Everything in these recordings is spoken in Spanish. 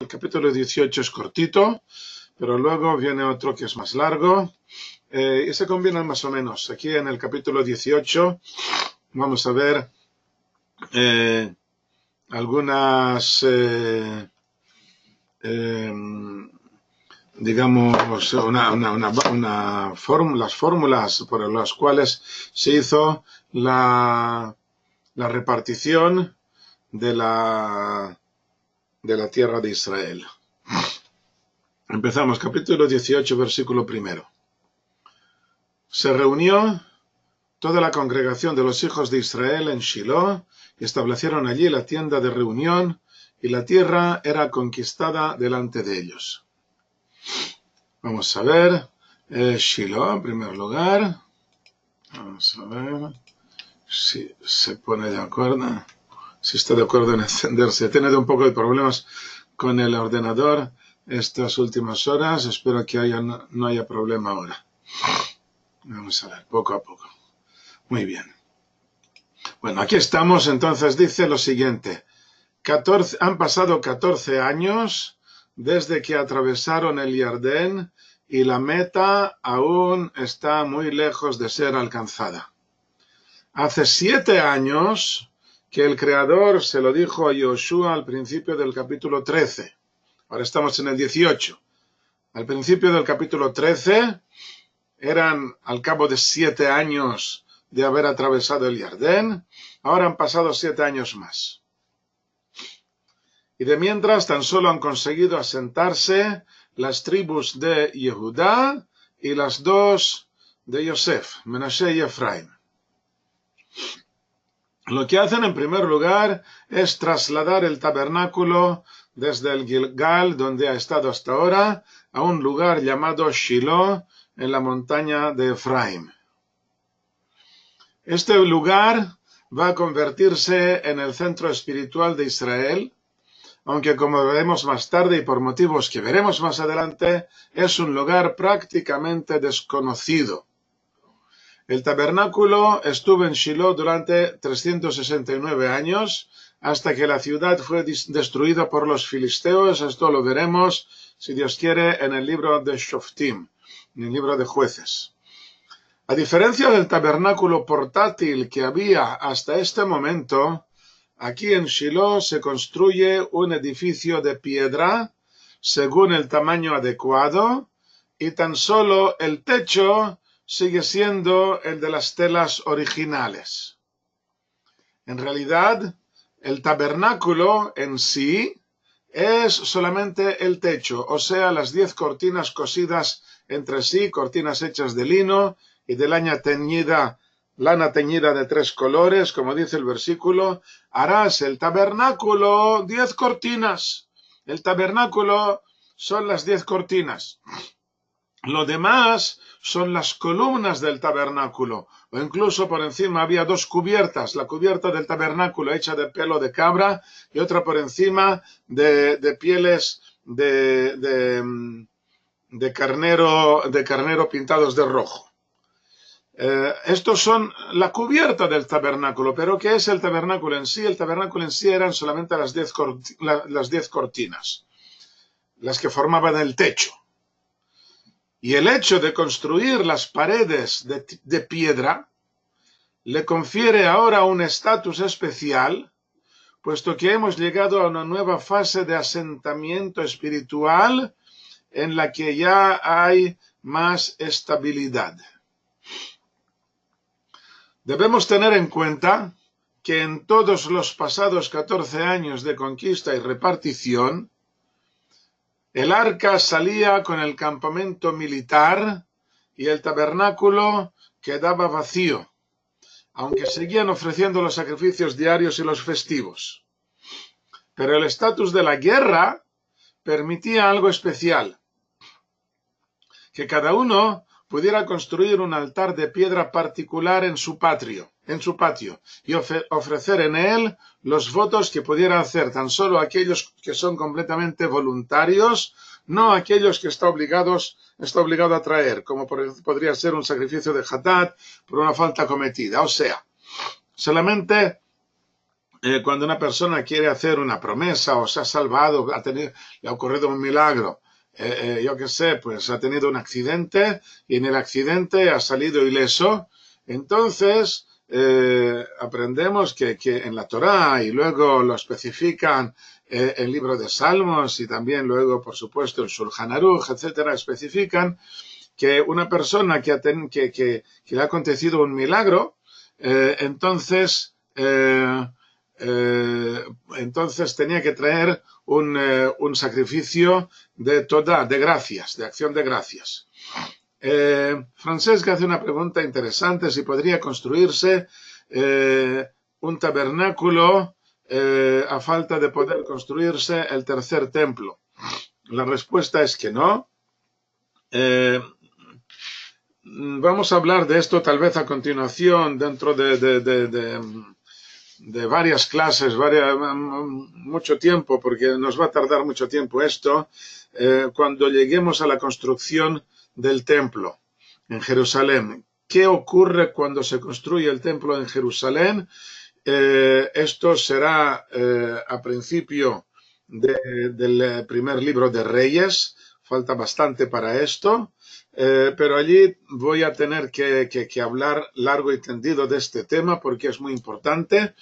El capítulo 18 es cortito, pero luego viene otro que es más largo y se combinan más o menos. Aquí en el capítulo 18 vamos a ver algunas, digamos, las fórmulas por las cuales se hizo la repartición de la tierra de Israel. Empezamos, capítulo 18, versículo 1. Se reunió toda la congregación de los hijos de Israel en Shiloh y establecieron allí la tienda de reunión, y la tierra era conquistada delante de ellos. Vamos a ver, Shiloh en primer lugar. Vamos a ver si se pone de acuerdo, si está de acuerdo en encenderse. He tenido un poco de problemas con el ordenador estas últimas horas, espero que no haya problema ahora. Vamos a ver, poco a poco. Muy bien. Bueno, aquí estamos, entonces dice lo siguiente. Han pasado 14 años desde que atravesaron el Jordán y la meta aún está muy lejos de ser alcanzada. Hace 7 años que el Creador se lo dijo a Yoshua al principio del capítulo 13. Ahora estamos en el 18. Al principio del capítulo 13 eran al cabo de 7 años de haber atravesado el Jordán. Ahora han pasado 7 años más. Y de mientras tan solo han conseguido asentarse las tribus de Yehudá y las 2 de Yosef, Menashe y Efraín. Lo que hacen en primer lugar es trasladar el tabernáculo desde el Gilgal, donde ha estado hasta ahora, a un lugar llamado Shiloh, en la montaña de Efraín. Este lugar va a convertirse en el centro espiritual de Israel, aunque como veremos más tarde y por motivos que veremos más adelante, es un lugar prácticamente desconocido. El tabernáculo estuvo en Shiloh durante 369 años, hasta que la ciudad fue destruida por los filisteos. Esto lo veremos, si Dios quiere, en el libro de Shoftim, en el libro de Jueces. A diferencia del tabernáculo portátil que había hasta este momento, aquí en Shiloh se construye un edificio de piedra según el tamaño adecuado, y tan solo el techo sigue siendo el de las telas originales. En realidad, el tabernáculo en sí es solamente el techo, o sea, las 10 cortinas cosidas entre sí, cortinas hechas de lino y de lana teñida de 3 colores, como dice el versículo. Harás el tabernáculo 10 cortinas. El tabernáculo son las 10 cortinas. Lo demás son las columnas del tabernáculo, o incluso por encima había 2 cubiertas, la cubierta del tabernáculo hecha de pelo de cabra y otra por encima de pieles de carnero pintados de rojo. Estos son la cubierta del tabernáculo, pero ¿qué es el tabernáculo en sí? El tabernáculo en sí eran solamente las 10 cortinas, las que formaban el techo. Y el hecho de construir las paredes de piedra le confiere ahora un estatus especial, puesto que hemos llegado a una nueva fase de asentamiento espiritual en la que ya hay más estabilidad. Debemos tener en cuenta que en todos los pasados 14 años de conquista y repartición, el arca salía con el campamento militar y el tabernáculo quedaba vacío, aunque seguían ofreciendo los sacrificios diarios y los festivos. Pero el estatus de la guerra permitía algo especial, que cada uno pudiera construir un altar de piedra particular en su patio, y ofrecer en él los votos que pudiera hacer tan solo aquellos que son completamente voluntarios, no aquellos que está obligado a traer, como podría ser un sacrificio de Hatat por una falta cometida. O sea, solamente cuando una persona quiere hacer una promesa o se ha salvado, le ha ocurrido un milagro, yo qué sé, pues ha tenido un accidente y en el accidente ha salido ileso, entonces aprendemos que en la Torá y luego lo especifican el libro de Salmos y también luego, por supuesto, el Shulchan Aruch, etcétera, especifican que una persona que le ha acontecido un milagro, entonces tenía que traer un sacrificio de toda, de gracias, de acción de gracias. Francesca hace una pregunta interesante, si podría construirse un tabernáculo a falta de poder construirse el tercer templo. La respuesta es que no. Vamos a hablar de esto tal vez a continuación dentro de varias clases, mucho tiempo, porque nos va a tardar mucho tiempo esto, cuando lleguemos a la construcción del templo en Jerusalén. ¿Qué ocurre cuando se construye el templo en Jerusalén? Esto será a principio del primer libro de Reyes, falta bastante para esto, pero allí voy a tener que hablar largo y tendido de este tema porque es muy importante.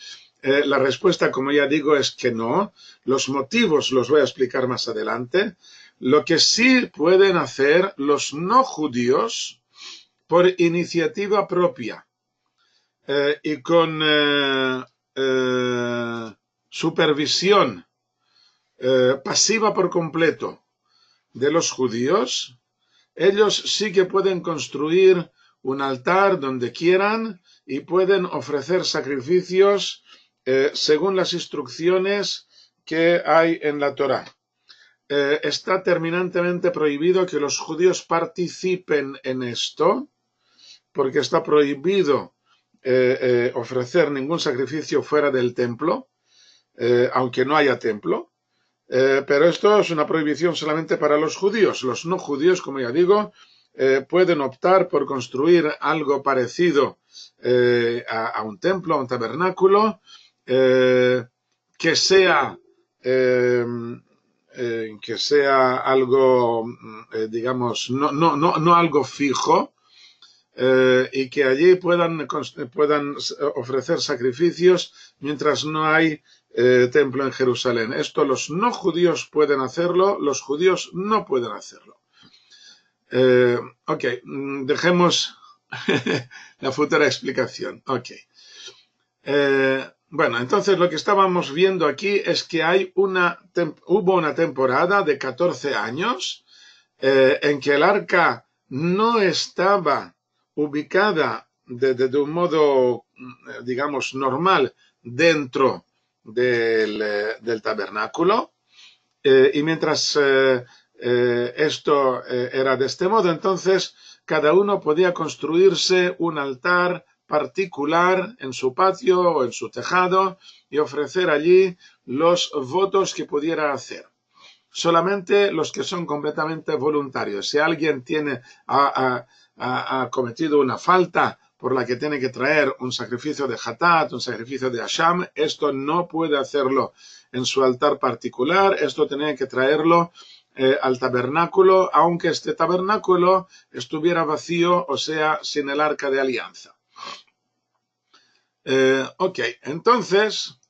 La respuesta, como ya digo, es que no. Los motivos los voy a explicar más adelante. Lo que sí pueden hacer los no judíos por iniciativa propia y con supervisión pasiva por completo de los judíos, ellos sí que pueden construir un altar donde quieran y pueden ofrecer sacrificios según las instrucciones que hay en la Torá. Está terminantemente prohibido que los judíos participen en esto, porque está prohibido ofrecer ningún sacrificio fuera del templo, aunque no haya templo. Pero esto es una prohibición solamente para los judíos. Los no judíos, como ya digo, pueden optar por construir algo parecido a un templo, a un tabernáculo, que sea algo, digamos, no algo fijo, y que allí puedan ofrecer sacrificios mientras no hay templo en Jerusalén. Esto los no judíos pueden hacerlo, los judíos no pueden hacerlo. Ok, dejemos la futura explicación. Ok. Bueno, entonces lo que estábamos viendo aquí es que hubo una temporada de 14 años en que el arca no estaba ubicada de un modo, digamos, normal dentro del tabernáculo, y mientras esto era de este modo, entonces cada uno podía construirse un altar particular en su patio o en su tejado y ofrecer allí los votos que pudiera hacer. Solamente los que son completamente voluntarios. Si alguien ha cometido una falta por la que tiene que traer un sacrificio de Hatat, un sacrificio de Hasham, esto no puede hacerlo en su altar particular, esto tiene que traerlo al tabernáculo, aunque este tabernáculo estuviera vacío, o sea, sin el arca de alianza. Ok, entonces,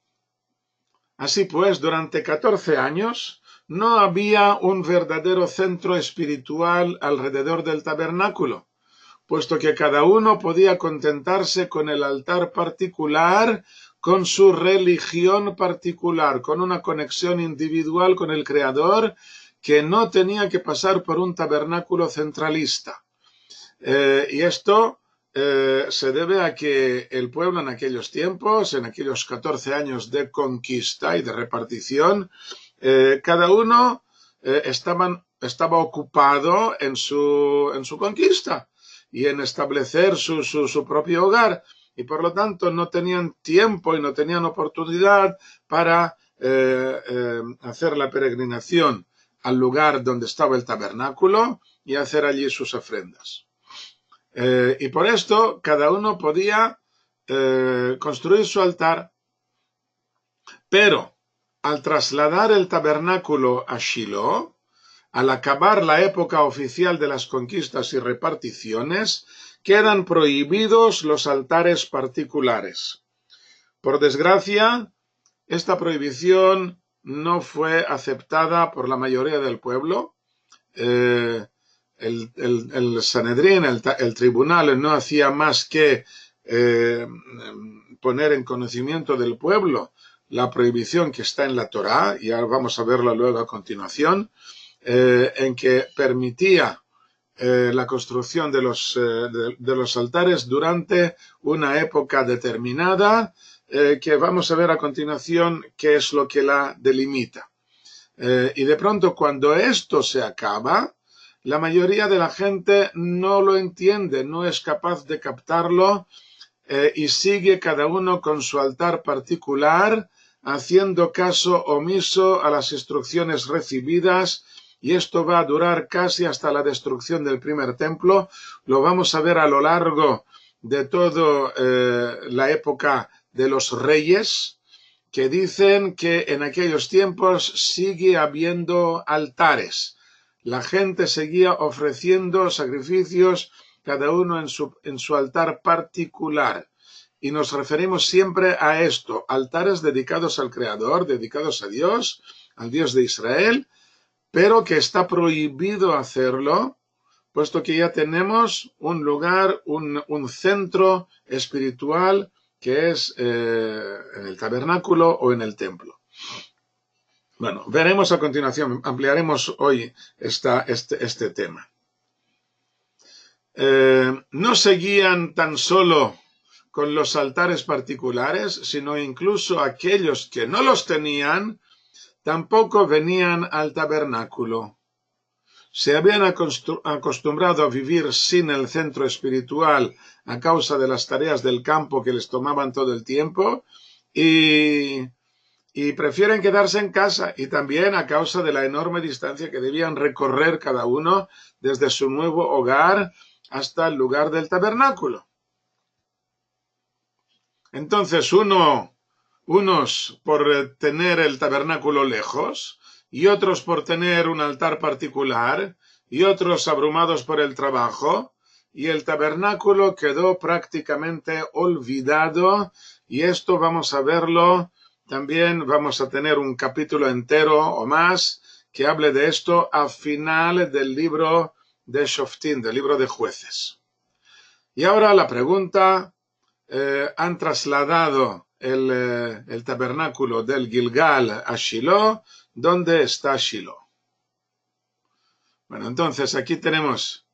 así pues, durante 14 años no había un verdadero centro espiritual alrededor del tabernáculo, puesto que cada uno podía contentarse con el altar particular, con su religión particular, con una conexión individual con el Creador, que no tenía que pasar por un tabernáculo centralista. Y esto se debe a que el pueblo en aquellos tiempos, en aquellos 14 años de conquista y de repartición, cada uno estaba ocupado en su conquista y en establecer su propio hogar, y por lo tanto no tenían tiempo y no tenían oportunidad para hacer la peregrinación al lugar donde estaba el tabernáculo y hacer allí sus ofrendas. Y por esto cada uno podía construir su altar Pero al trasladar el tabernáculo a Shiloh, al acabar la época oficial de las conquistas y reparticiones, quedan prohibidos los altares particulares. Por desgracia, esta prohibición no fue aceptada por la mayoría del pueblo. El Sanedrín, el tribunal, no hacía más que poner en conocimiento del pueblo la prohibición que está en la Torá, y ahora vamos a verlo luego a continuación, en que permitía la construcción de los altares durante una época determinada, que vamos a ver a continuación qué es lo que la delimita. Y de pronto, cuando esto se acaba, la mayoría de la gente no lo entiende, no es capaz de captarlo, y sigue cada uno con su altar particular, haciendo caso omiso a las instrucciones recibidas, y esto va a durar casi hasta la destrucción del primer templo. Lo vamos a ver a lo largo de toda la época de los reyes, que dicen que en aquellos tiempos sigue habiendo altares. La gente seguía ofreciendo sacrificios, cada uno en su altar particular. Y nos referimos siempre a esto, altares dedicados al Creador, dedicados a Dios, al Dios de Israel, pero que está prohibido hacerlo, puesto que ya tenemos un lugar, un centro espiritual que es en el tabernáculo o en el templo. Bueno, veremos a continuación, ampliaremos hoy este tema. No seguían tan solo con los altares particulares, sino incluso aquellos que no los tenían, tampoco venían al tabernáculo. Se habían acostumbrado a vivir sin el centro espiritual a causa de las tareas del campo que les tomaban todo el tiempo, y prefieren quedarse en casa, y también a causa de la enorme distancia que debían recorrer cada uno desde su nuevo hogar hasta el lugar del tabernáculo. Entonces unos por tener el tabernáculo lejos, y otros por tener un altar particular, y otros abrumados por el trabajo, y el tabernáculo quedó prácticamente olvidado, y esto vamos a verlo, también vamos a tener un capítulo entero o más que hable de esto a final del libro de Shoftim, del libro de jueces. Y ahora la pregunta, han trasladado el tabernáculo del Gilgal a Shiloh. ¿Dónde está Shiloh? Bueno, entonces aquí tenemos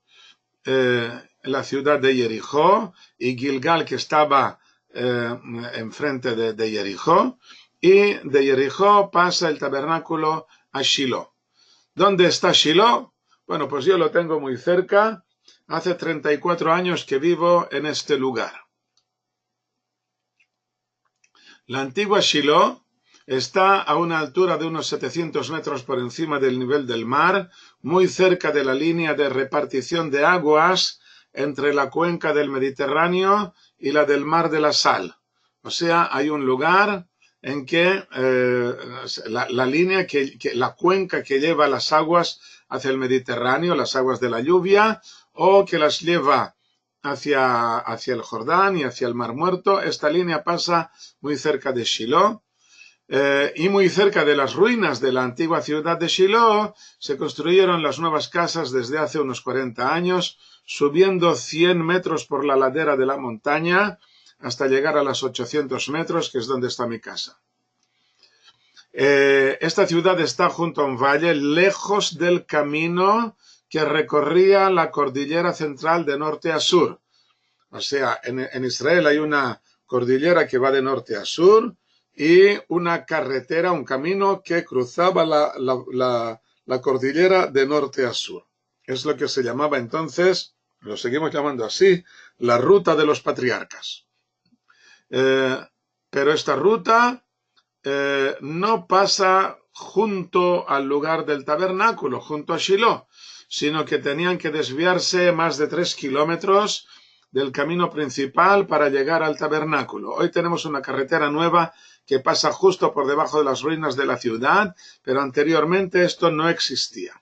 la ciudad de Jericó, y Gilgal, que estaba enfrente de Jericó, y de Jericó pasa el tabernáculo a Shiloh. ¿Dónde está Shiloh? Bueno, pues yo lo tengo muy cerca. Hace 34 años que vivo en este lugar. La antigua Shiloh está a una altura de unos 700 metros por encima del nivel del mar, muy cerca de la línea de repartición de aguas entre la cuenca del Mediterráneo y la del Mar de la Sal. O sea, hay un lugar en que la línea, la cuenca que lleva las aguas hacia el Mediterráneo, las aguas de la lluvia, o que las lleva hacia el Jordán y hacia el Mar Muerto, esta línea pasa muy cerca de Shiloh. Y muy cerca de las ruinas de la antigua ciudad de Shiloh se construyeron las nuevas casas desde hace unos 40 años, subiendo 100 metros por la ladera de la montaña hasta llegar a los 800 metros, que es donde está mi casa. Esta ciudad está junto a un valle, lejos del camino que recorría la cordillera central de norte a sur. O sea, en Israel hay una cordillera que va de norte a sur, y una carretera, un camino que cruzaba la cordillera de norte a sur. Es lo que se llamaba entonces, lo seguimos llamando así, la ruta de los patriarcas. Pero esta ruta no pasa junto al lugar del tabernáculo, junto a Shiloh, sino que tenían que desviarse más de 3 kilómetros del camino principal para llegar al tabernáculo. Hoy tenemos una carretera nueva que pasa justo por debajo de las ruinas de la ciudad, pero anteriormente esto no existía.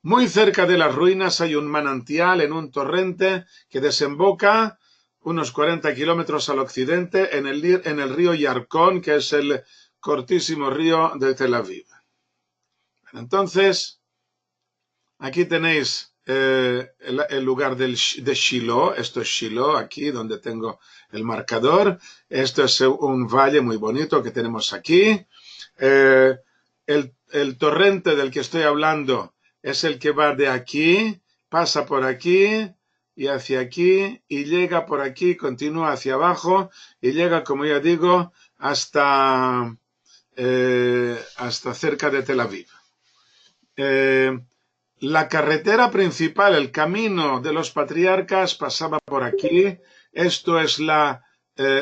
Muy cerca de las ruinas hay un manantial en un torrente que desemboca unos 40 kilómetros al occidente en el río Yarkon, que es el cortísimo río de Tel Aviv. Entonces, aquí tenéis el lugar de Shiloh. Esto es Shiloh, aquí donde tengo el marcador. Esto es un valle muy bonito que tenemos aquí. El torrente del que estoy hablando es el que va de aquí, pasa por aquí y hacia aquí y llega por aquí, continúa hacia abajo y llega, como ya digo, hasta cerca de Tel Aviv. La carretera principal, el camino de los patriarcas, pasaba por aquí. Esto es la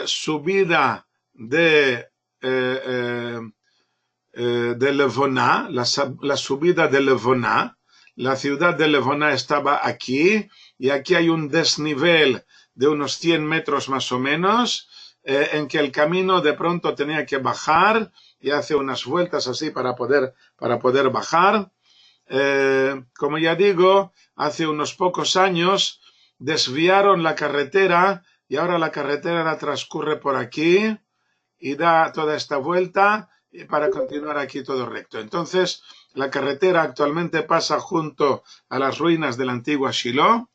subida de Levoná, la subida de Levoná. La ciudad de Levoná estaba aquí y aquí hay un desnivel de unos 100 metros más o menos, en que el camino de pronto tenía que bajar y hace unas vueltas así para poder bajar. Como ya digo, hace unos pocos años desviaron la carretera y ahora la carretera transcurre por aquí y da toda esta vuelta para continuar aquí todo recto. Entonces, la carretera actualmente pasa junto a las ruinas de la antigua Shiloh,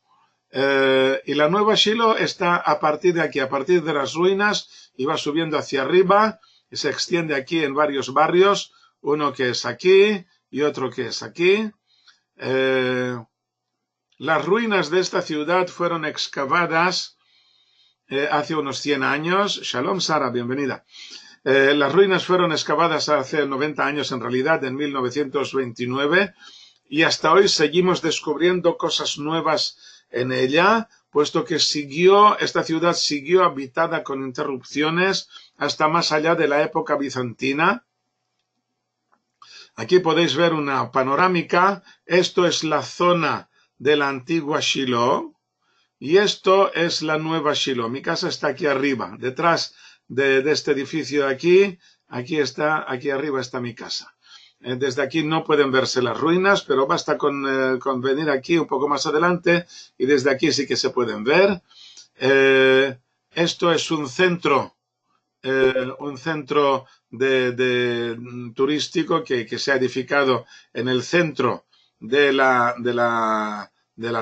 y la nueva Shiloh está a partir de aquí, a partir de las ruinas, y va subiendo hacia arriba y se extiende aquí en varios barrios, uno que es aquí y otro que es aquí. Las ruinas de esta ciudad fueron excavadas hace unos 100 años. Shalom Sara, bienvenida. Las ruinas fueron excavadas hace 90 años, en realidad, en 1929, y hasta hoy seguimos descubriendo cosas nuevas en ella, puesto que esta ciudad siguió habitada con interrupciones hasta más allá de la época bizantina. Aquí podéis ver una panorámica. Esto es la zona de la antigua Shiloh y esto es la nueva Shiloh. Mi casa está aquí arriba, detrás de este edificio de aquí arriba está mi casa. Desde aquí no pueden verse las ruinas, pero basta con venir aquí un poco más adelante y desde aquí sí que se pueden ver. Esto es un centro turístico que se ha edificado en el centro de las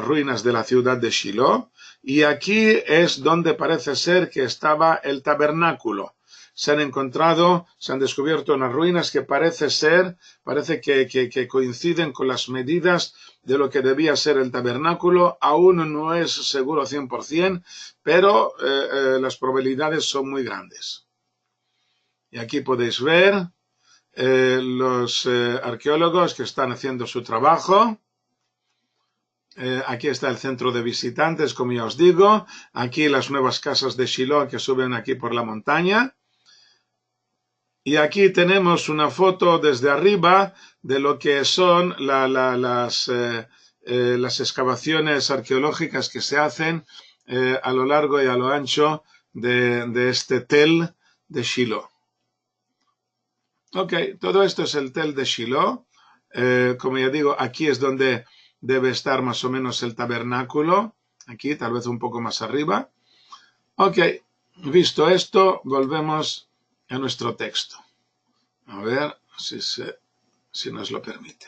ruinas de la ciudad de Shiloh, y aquí es donde parece ser que estaba el tabernáculo. Se han descubierto unas ruinas que parece que coinciden con las medidas de lo que debía ser el tabernáculo. Aún no es seguro 100%, pero las probabilidades son muy grandes. Y aquí podéis ver los arqueólogos que están haciendo su trabajo. Aquí está el centro de visitantes, como ya os digo. Aquí las nuevas casas de Shiloh que suben aquí por la montaña. Y aquí tenemos una foto desde arriba de lo que son las excavaciones arqueológicas que se hacen a lo largo y a lo ancho de este tel de Shiloh. Ok, todo esto es el tel de Shiloh. Como ya digo, aquí es donde debe estar más o menos el tabernáculo. Aquí, tal vez un poco más arriba. Ok, visto esto, volvemos a nuestro texto. A ver si nos lo permite.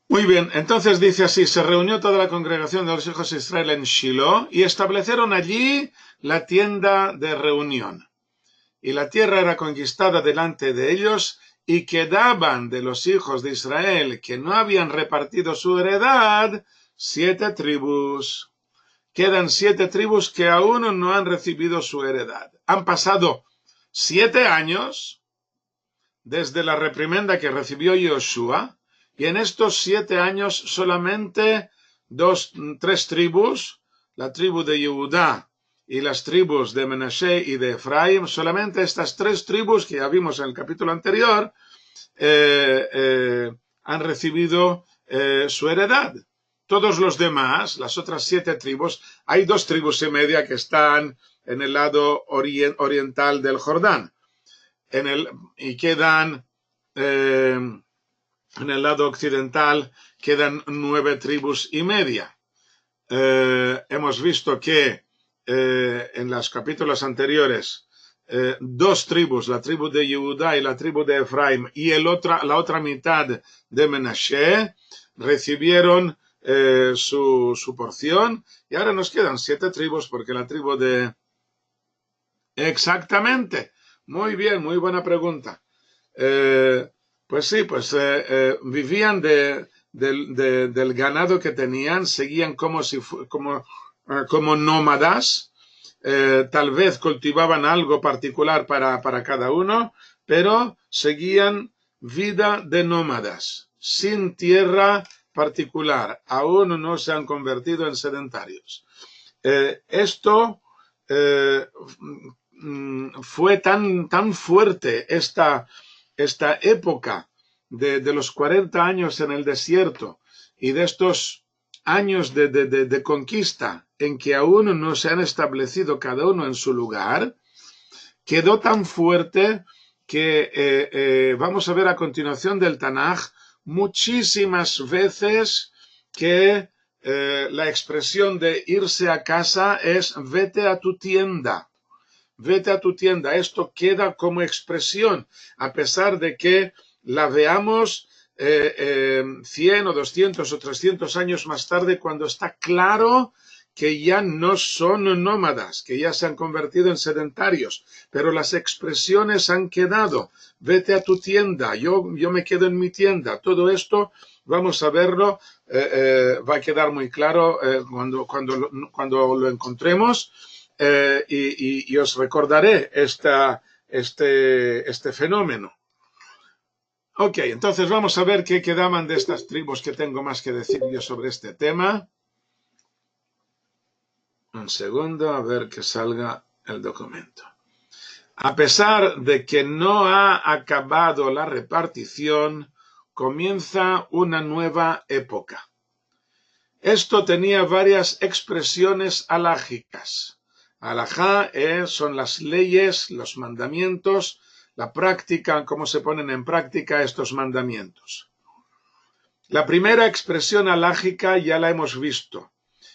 Muy bien, entonces dice así: se reunió toda la congregación de los hijos de Israel en Shiloh y establecieron allí la tienda de reunión. Y la tierra era conquistada delante de ellos, y quedaban de los hijos de Israel que no habían repartido su heredad 7 tribus. Quedan 7 tribus que aún no han recibido su heredad. Han pasado 7 años desde la reprimenda que recibió Josué, y en estos 7 años solamente 3 tribus, la tribu de Judá y las tribus de Menashe y de Efraim, solamente estas 3 tribus que ya vimos en el capítulo anterior, han recibido su heredad. Todos los demás, las otras 7 tribus, hay 2 tribus y media que están en el lado oriental del Jordán. Y quedan, en el lado occidental, quedan 9 tribus y media. Hemos visto que en los capítulos anteriores, 2 tribus, la tribu de Judá y la tribu de Efraim, y la otra mitad de Menashe, recibieron su porción, y ahora nos quedan 7 tribus, porque la tribu de... Exactamente, muy bien, muy buena pregunta. Pues sí, vivían del ganado que tenían, seguían como nómadas, tal vez cultivaban algo particular para cada uno, pero seguían vida de nómadas, sin tierra particular, aún no se han convertido en sedentarios. Esto fue tan fuerte esta época de los 40 años en el desierto y de estos años de conquista en que aún no se han establecido cada uno en su lugar, quedó tan fuerte que vamos a ver a continuación del Tanaj muchísimas veces que la expresión de irse a casa es vete a tu tienda. Vete a tu tienda. Esto queda como expresión, a pesar de que la veamos 100 o 200 o 300 años más tarde, cuando está claro que ya no son nómadas, que ya se han convertido en sedentarios, pero las expresiones han quedado. Vete a tu tienda, yo me quedo en mi tienda. Todo esto vamos a verlo, va a quedar muy claro cuando lo encontremos. Y os recordaré este fenómeno. Ok, entonces vamos a ver qué quedaban de estas tribus que tengo más que decir yo sobre este tema. Un segundo, a ver que salga el documento. A pesar de que no ha acabado la repartición, comienza una nueva época. Esto tenía varias expresiones alágicas. Alajá son las leyes, los mandamientos, la práctica, cómo se ponen en práctica estos mandamientos. La primera expresión alágica ya la hemos visto,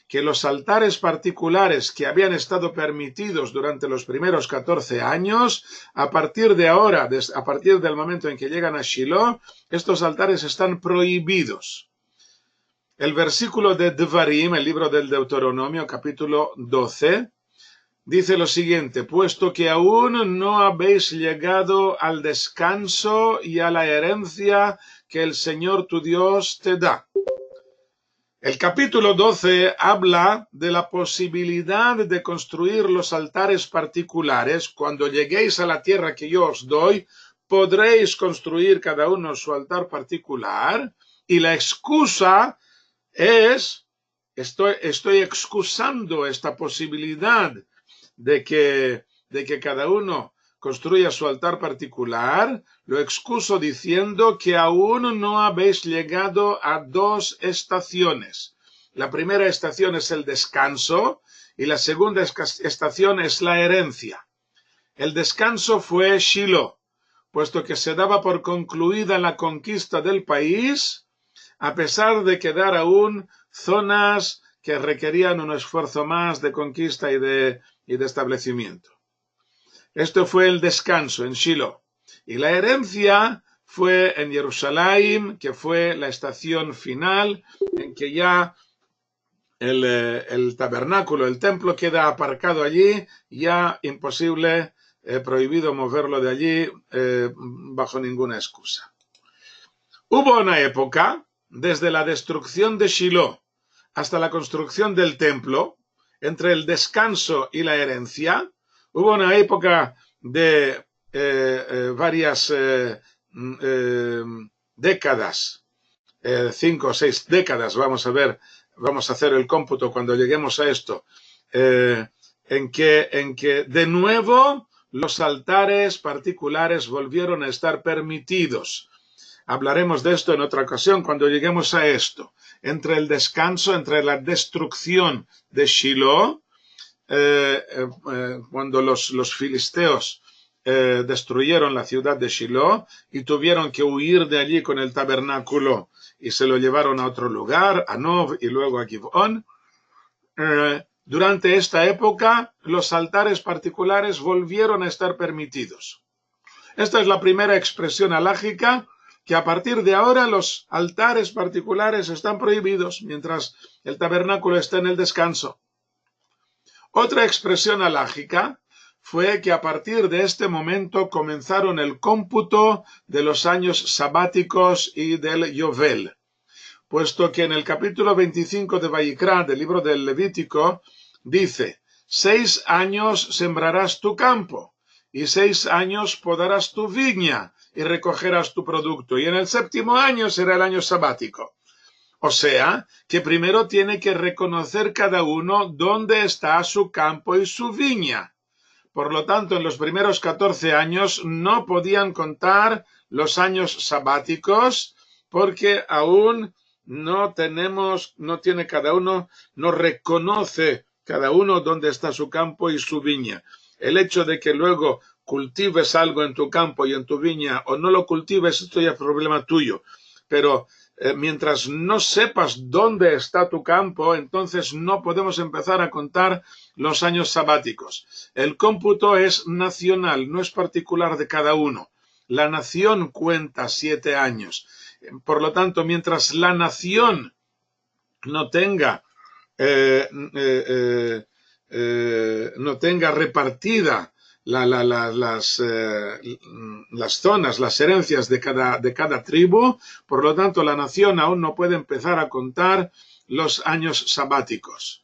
que los altares particulares que habían estado permitidos durante los primeros 14 años, a partir de ahora, a partir del momento en que llegan a Shiloh, estos altares están prohibidos. El versículo de Devarim, el libro del Deuteronomio, capítulo 12, dice lo siguiente: puesto que aún no habéis llegado al descanso y a la herencia que el Señor tu Dios te da. El capítulo 12 habla de la posibilidad de construir los altares particulares. Cuando lleguéis a la tierra que yo os doy, podréis construir cada uno su altar particular, y la excusa es, estoy excusando esta posibilidad de que cada uno construya su altar particular, lo excuso diciendo que aún no habéis llegado a 2 estaciones. La primera estación es el descanso y la segunda estación es la herencia. El descanso fue Shiloh, puesto que se daba por concluida la conquista del país, a pesar de quedar aún zonas que requerían un esfuerzo más de conquista y de establecimiento. Esto fue el descanso en Shiloh. Y la herencia fue en Jerusalén, que fue la estación final, en que ya el tabernáculo, el templo queda aparcado allí, ya imposible, prohibido moverlo de allí bajo ninguna excusa. Hubo una época, desde la destrucción de Shiloh hasta la construcción del templo, entre el descanso y la herencia, hubo una época de varias décadas, 5 o 6 décadas, vamos a hacer el cómputo cuando lleguemos a esto, en que de nuevo los altares particulares volvieron a estar permitidos. Hablaremos de esto en otra ocasión cuando lleguemos a esto. Entre el descanso, entre la destrucción de Shiloh, cuando los filisteos destruyeron la ciudad de Shiloh y tuvieron que huir de allí con el tabernáculo y se lo llevaron a otro lugar, a Nov y luego a Givón. Durante esta época, los altares particulares volvieron a estar permitidos. Esta es la primera expresión halágica, que a partir de ahora los altares particulares están prohibidos mientras el tabernáculo está en el descanso. Otra expresión halágica fue que a partir de este momento comenzaron el cómputo de los años sabáticos y del Yovel, puesto que en el capítulo 25 de Vayikra, del libro del Levítico, dice: 6 años sembrarás tu campo, y 6 años podarás tu viña, y recogerás tu producto, y en el 7º año será el año sabático. O sea, que primero tiene que reconocer cada uno dónde está su campo y su viña. Por lo tanto, en los primeros 14 años no podían contar los años sabáticos, porque aún no tiene cada uno, no reconoce cada uno dónde está su campo y su viña. El hecho de que luego cultives algo en tu campo y en tu viña o no lo cultives, esto ya es problema tuyo. Pero mientras no sepas dónde está tu campo, entonces no podemos empezar a contar los años sabáticos. El cómputo es nacional, no es particular de cada uno. La nación cuenta 7 años. Por lo tanto, mientras la nación no tenga repartida las zonas, las herencias de cada tribu, por lo tanto la nación aún no puede empezar a contar los años sabáticos.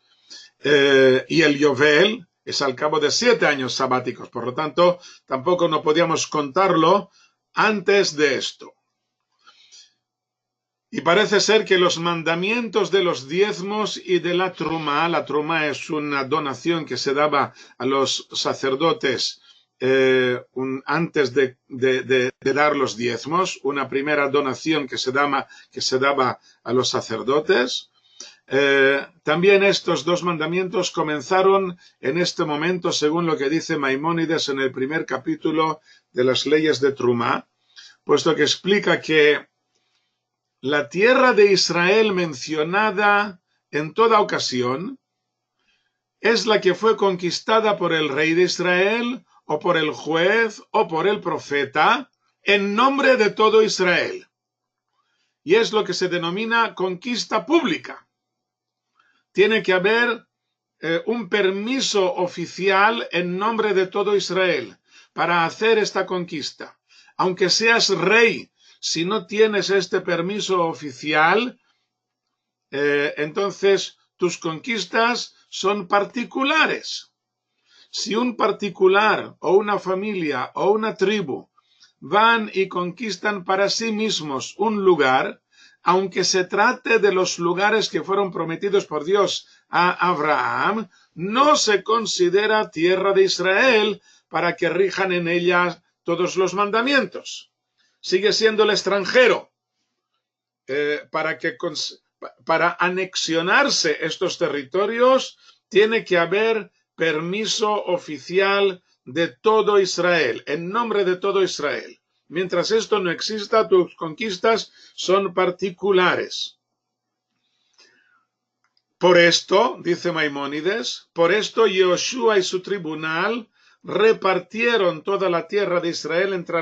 Y el Yovel es al cabo de 7 años sabáticos, por lo tanto tampoco no podíamos contarlo antes de esto. Y parece ser que los mandamientos de los diezmos y de la truma es una donación que se daba a los sacerdotes antes de dar los diezmos, una primera donación que se daba a los sacerdotes. También estos 2 mandamientos comenzaron en este momento, según lo que dice Maimónides en el primer capítulo de las leyes de Trumá, puesto que explica que la tierra de Israel mencionada en toda ocasión es la que fue conquistada por el rey de Israel o por el juez o por el profeta en nombre de todo Israel. Y es lo que se denomina conquista pública. Tiene que haber un permiso oficial en nombre de todo Israel para hacer esta conquista. Aunque seas rey, si no tienes este permiso oficial, entonces tus conquistas son particulares. Si un particular o una familia o una tribu van y conquistan para sí mismos un lugar, aunque se trate de los lugares que fueron prometidos por Dios a Abraham, no se considera tierra de Israel para que rijan en ella todos los mandamientos. Sigue siendo el extranjero. Para anexionarse estos territorios tiene que haber permiso oficial de todo Israel, en nombre de todo Israel. Mientras esto no exista, tus conquistas son particulares. Por esto, dice Maimónides, por esto Yoshua y su tribunal repartieron toda la tierra de Israel entre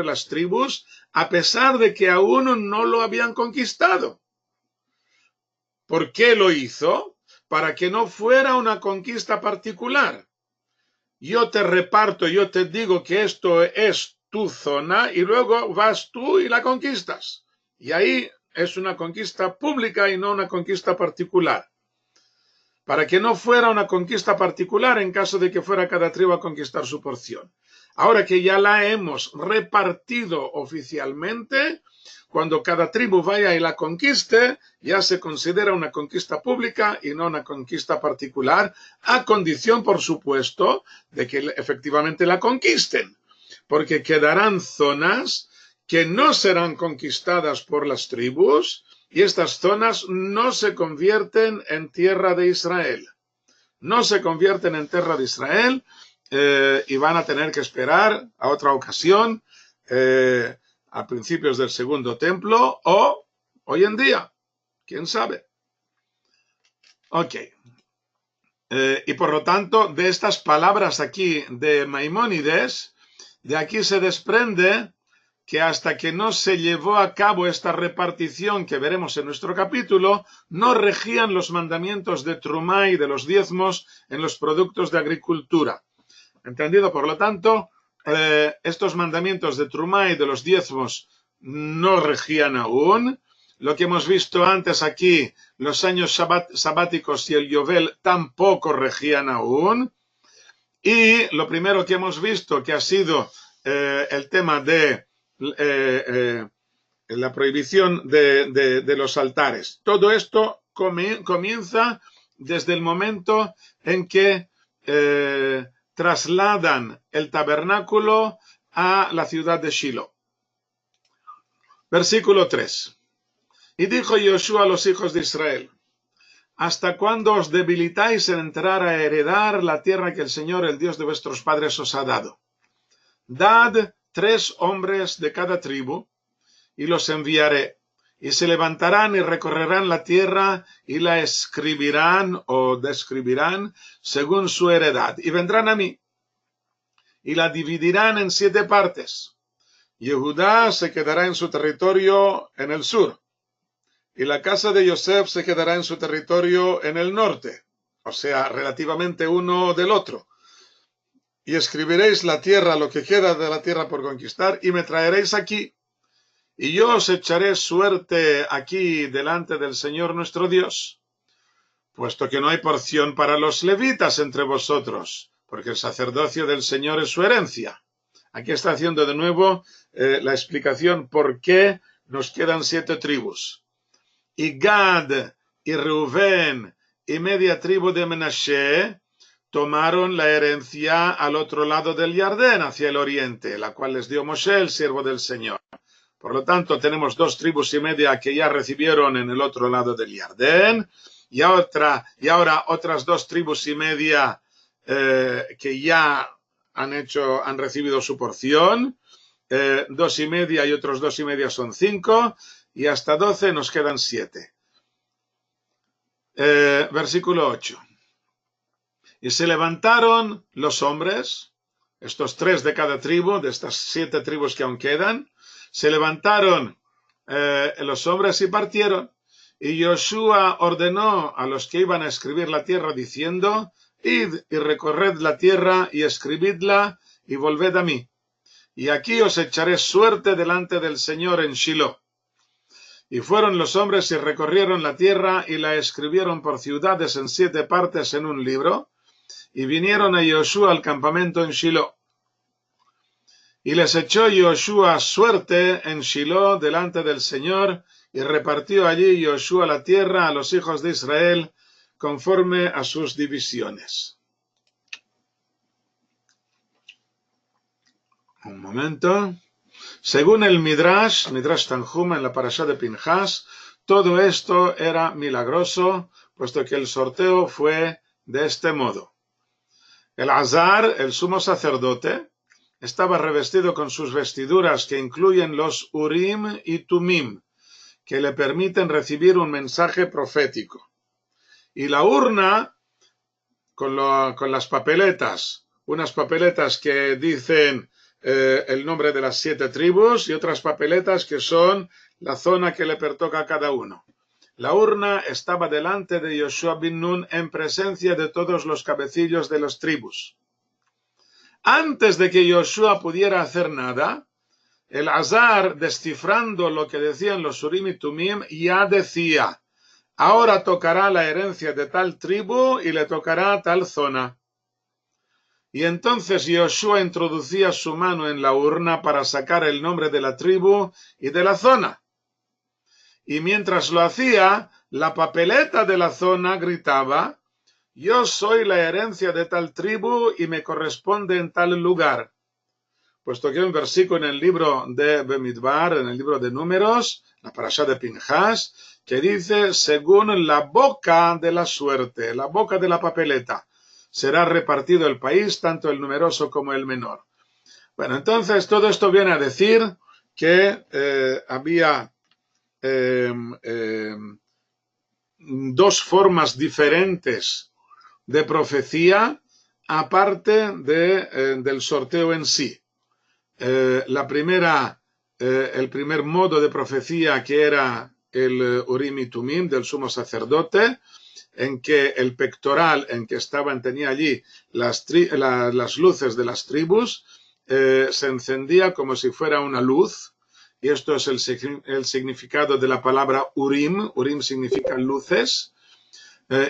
las tribus, a pesar de que aún no lo habían conquistado. ¿Por qué lo hizo? Para que no fuera una conquista particular. Yo te reparto, yo te digo que esto es tu zona y luego vas tú y la conquistas. Y ahí es una conquista pública y no una conquista particular. Para que no fuera una conquista particular en caso de que fuera cada tribu a conquistar su porción. Ahora que ya la hemos repartido oficialmente, cuando cada tribu vaya y la conquiste, ya se considera una conquista pública y no una conquista particular, a condición, por supuesto, de que efectivamente la conquisten, porque quedarán zonas que no serán conquistadas por las tribus, y estas zonas no se convierten en tierra de Israel. no se convierten en tierra de Israel y van a tener que esperar a otra ocasión, a principios del segundo templo o hoy en día, quién sabe. Ok. Y por lo tanto, de estas palabras aquí de Maimónides, de aquí se desprende que hasta que no se llevó a cabo esta repartición que veremos en nuestro capítulo, no regían los mandamientos de Trumá y de los diezmos en los productos de agricultura. ¿Entendido? Por lo tanto, estos mandamientos de Trumá y de los diezmos no regían aún. Lo que hemos visto antes aquí, los años sabáticos y el Yovel tampoco regían aún. Y lo primero que hemos visto, que ha sido el tema de la prohibición de los altares. Todo esto comienza desde el momento en que trasladan el tabernáculo a la ciudad de Shiloh. Versículo 3. Y dijo Yoshua a los hijos de Israel: ¿hasta cuándo os debilitáis en entrar a heredar la tierra que el Señor, el Dios de vuestros padres, os ha dado? Dad 3 hombres de cada tribu, y los enviaré, y se levantarán y recorrerán la tierra, y la escribirán o describirán según su heredad, y vendrán a mí, y la dividirán en 7 partes. Yehudá se quedará en su territorio en el sur, y la casa de Yosef se quedará en su territorio en el norte, o sea, relativamente uno del otro. Y escribiréis la tierra, lo que queda de la tierra por conquistar, y me traeréis aquí, y yo os echaré suerte aquí delante del Señor nuestro Dios, puesto que no hay porción para los levitas entre vosotros, porque el sacerdocio del Señor es su herencia. Aquí está haciendo de nuevo la explicación por qué nos quedan 7 tribus. Y Gad y Reubén y media tribu de Menashe tomaron la herencia al otro lado del Jardén, hacia el oriente, la cual les dio Moshe, el siervo del Señor. Por lo tanto, tenemos 2 tribus y media que ya recibieron en el otro lado del Jardén, y ahora otras 2 tribus y media que ya han recibido su porción, 2 y media y otros 2 y media son 5, y hasta 12 nos quedan 7. Versículo 8. Y se levantaron los hombres, estos 3 de cada tribu, de estas 7 tribus que aún quedan, se levantaron los hombres y partieron. Y Yoshua ordenó a los que iban a escribir la tierra diciendo: id y recorred la tierra y escribidla y volved a mí. Y aquí os echaré suerte delante del Señor en Shiloh. Y fueron los hombres y recorrieron la tierra y la escribieron por ciudades en 7 partes en un libro. Y vinieron a Yoshua al campamento en Shiloh. Y les echó Yoshua suerte en Shiloh delante del Señor, y repartió allí Yoshua la tierra a los hijos de Israel conforme a sus divisiones. Un momento. Según el Midrash Tanhum en la parashá de Pinhas, todo esto era milagroso, puesto que el sorteo fue de este modo. El Azar, el sumo sacerdote, estaba revestido con sus vestiduras que incluyen los Urim y Tumim, que le permiten recibir un mensaje profético. Y la urna, con las papeletas, unas papeletas que dicen el nombre de las 7 tribus y otras papeletas que son la zona que le pertoca a cada uno. La urna estaba delante de Yoshua bin Nun en presencia de todos los cabecillos de las tribus. Antes de que Yoshua pudiera hacer nada, el Azar, descifrando lo que decían los Urim y Tumim, ya decía: ahora tocará la herencia de tal tribu y le tocará tal zona. Y entonces Yoshua introducía su mano en la urna para sacar el nombre de la tribu y de la zona. Y mientras lo hacía, la papeleta de la zona gritaba: yo soy la herencia de tal tribu y me corresponde en tal lugar. puesto que hay un versículo en el libro de Bemidbar, en el libro de Números, la parashá de Pinjas, que dice, según la boca de la suerte, la boca de la papeleta, será repartido el país, tanto el numeroso como el menor. Bueno, entonces todo esto viene a decir que había dos formas diferentes de profecía, aparte del sorteo en sí. La primera, el primer modo de profecía, que era el Urim y Tumim del sumo sacerdote, en que el pectoral en que tenía allí las luces de las tribus, se encendía como si fuera una luz, y esto es el significado de la palabra Urim. Urim significa luces,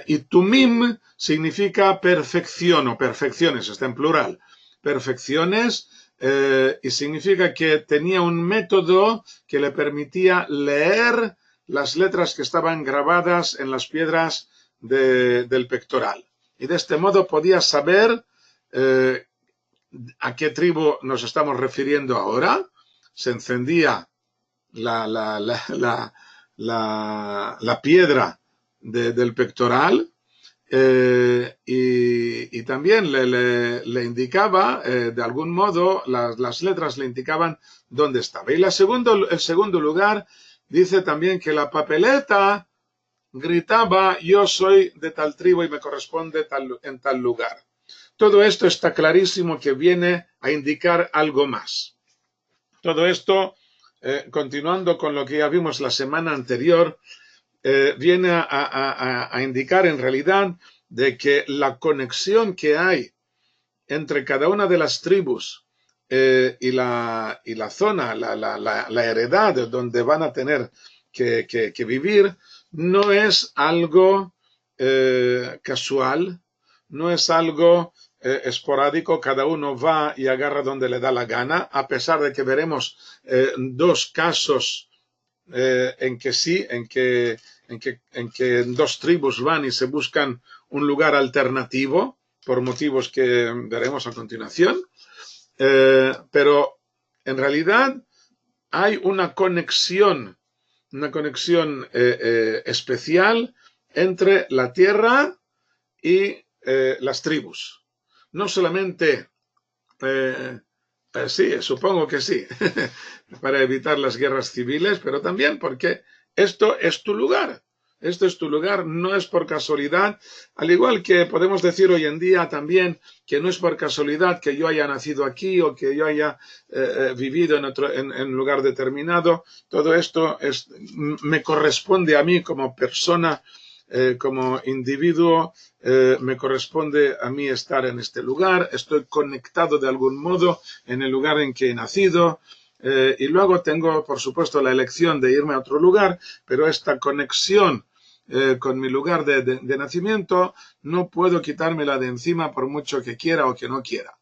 y Tumim significa perfección o perfecciones, está en plural, perfecciones, y significa que tenía un método que le permitía leer las letras que estaban grabadas en las piedras del pectoral. Y de este modo podía saber a qué tribu nos estamos refiriendo ahora. Se encendía la piedra del pectoral, y también le indicaba, de algún modo, las letras le indicaban dónde estaba. Y el segundo lugar dice también que la papeleta gritaba, yo soy de tal tribu y me corresponde en tal lugar. Todo esto está clarísimo que viene a indicar algo más. Todo esto, continuando con lo que ya vimos la semana anterior, viene a indicar en realidad de que la conexión que hay entre cada una de las tribus y la zona, la heredad donde van a tener que vivir, no es algo casual, no es algo esporádico, cada uno va y agarra donde le da la gana, a pesar de que veremos dos casos en que sí, en que dos tribus van y se buscan un lugar alternativo, por motivos que veremos a continuación, pero en realidad hay una conexión especial entre la tierra y las tribus. No solamente, sí, supongo que sí, para evitar las guerras civiles, pero también porque esto es tu lugar. Esto es tu lugar, no es por casualidad, al igual que podemos decir hoy en día también que no es por casualidad que yo haya nacido aquí o que yo haya vivido en lugar determinado. Todo esto me corresponde a mí como persona, como individuo, me corresponde a mí estar en este lugar, estoy conectado de algún modo en el lugar en que he nacido. Y luego tengo, por supuesto, la elección de irme a otro lugar, pero esta conexión con mi lugar de nacimiento no puedo quitármela de encima por mucho que quiera o que no quiera.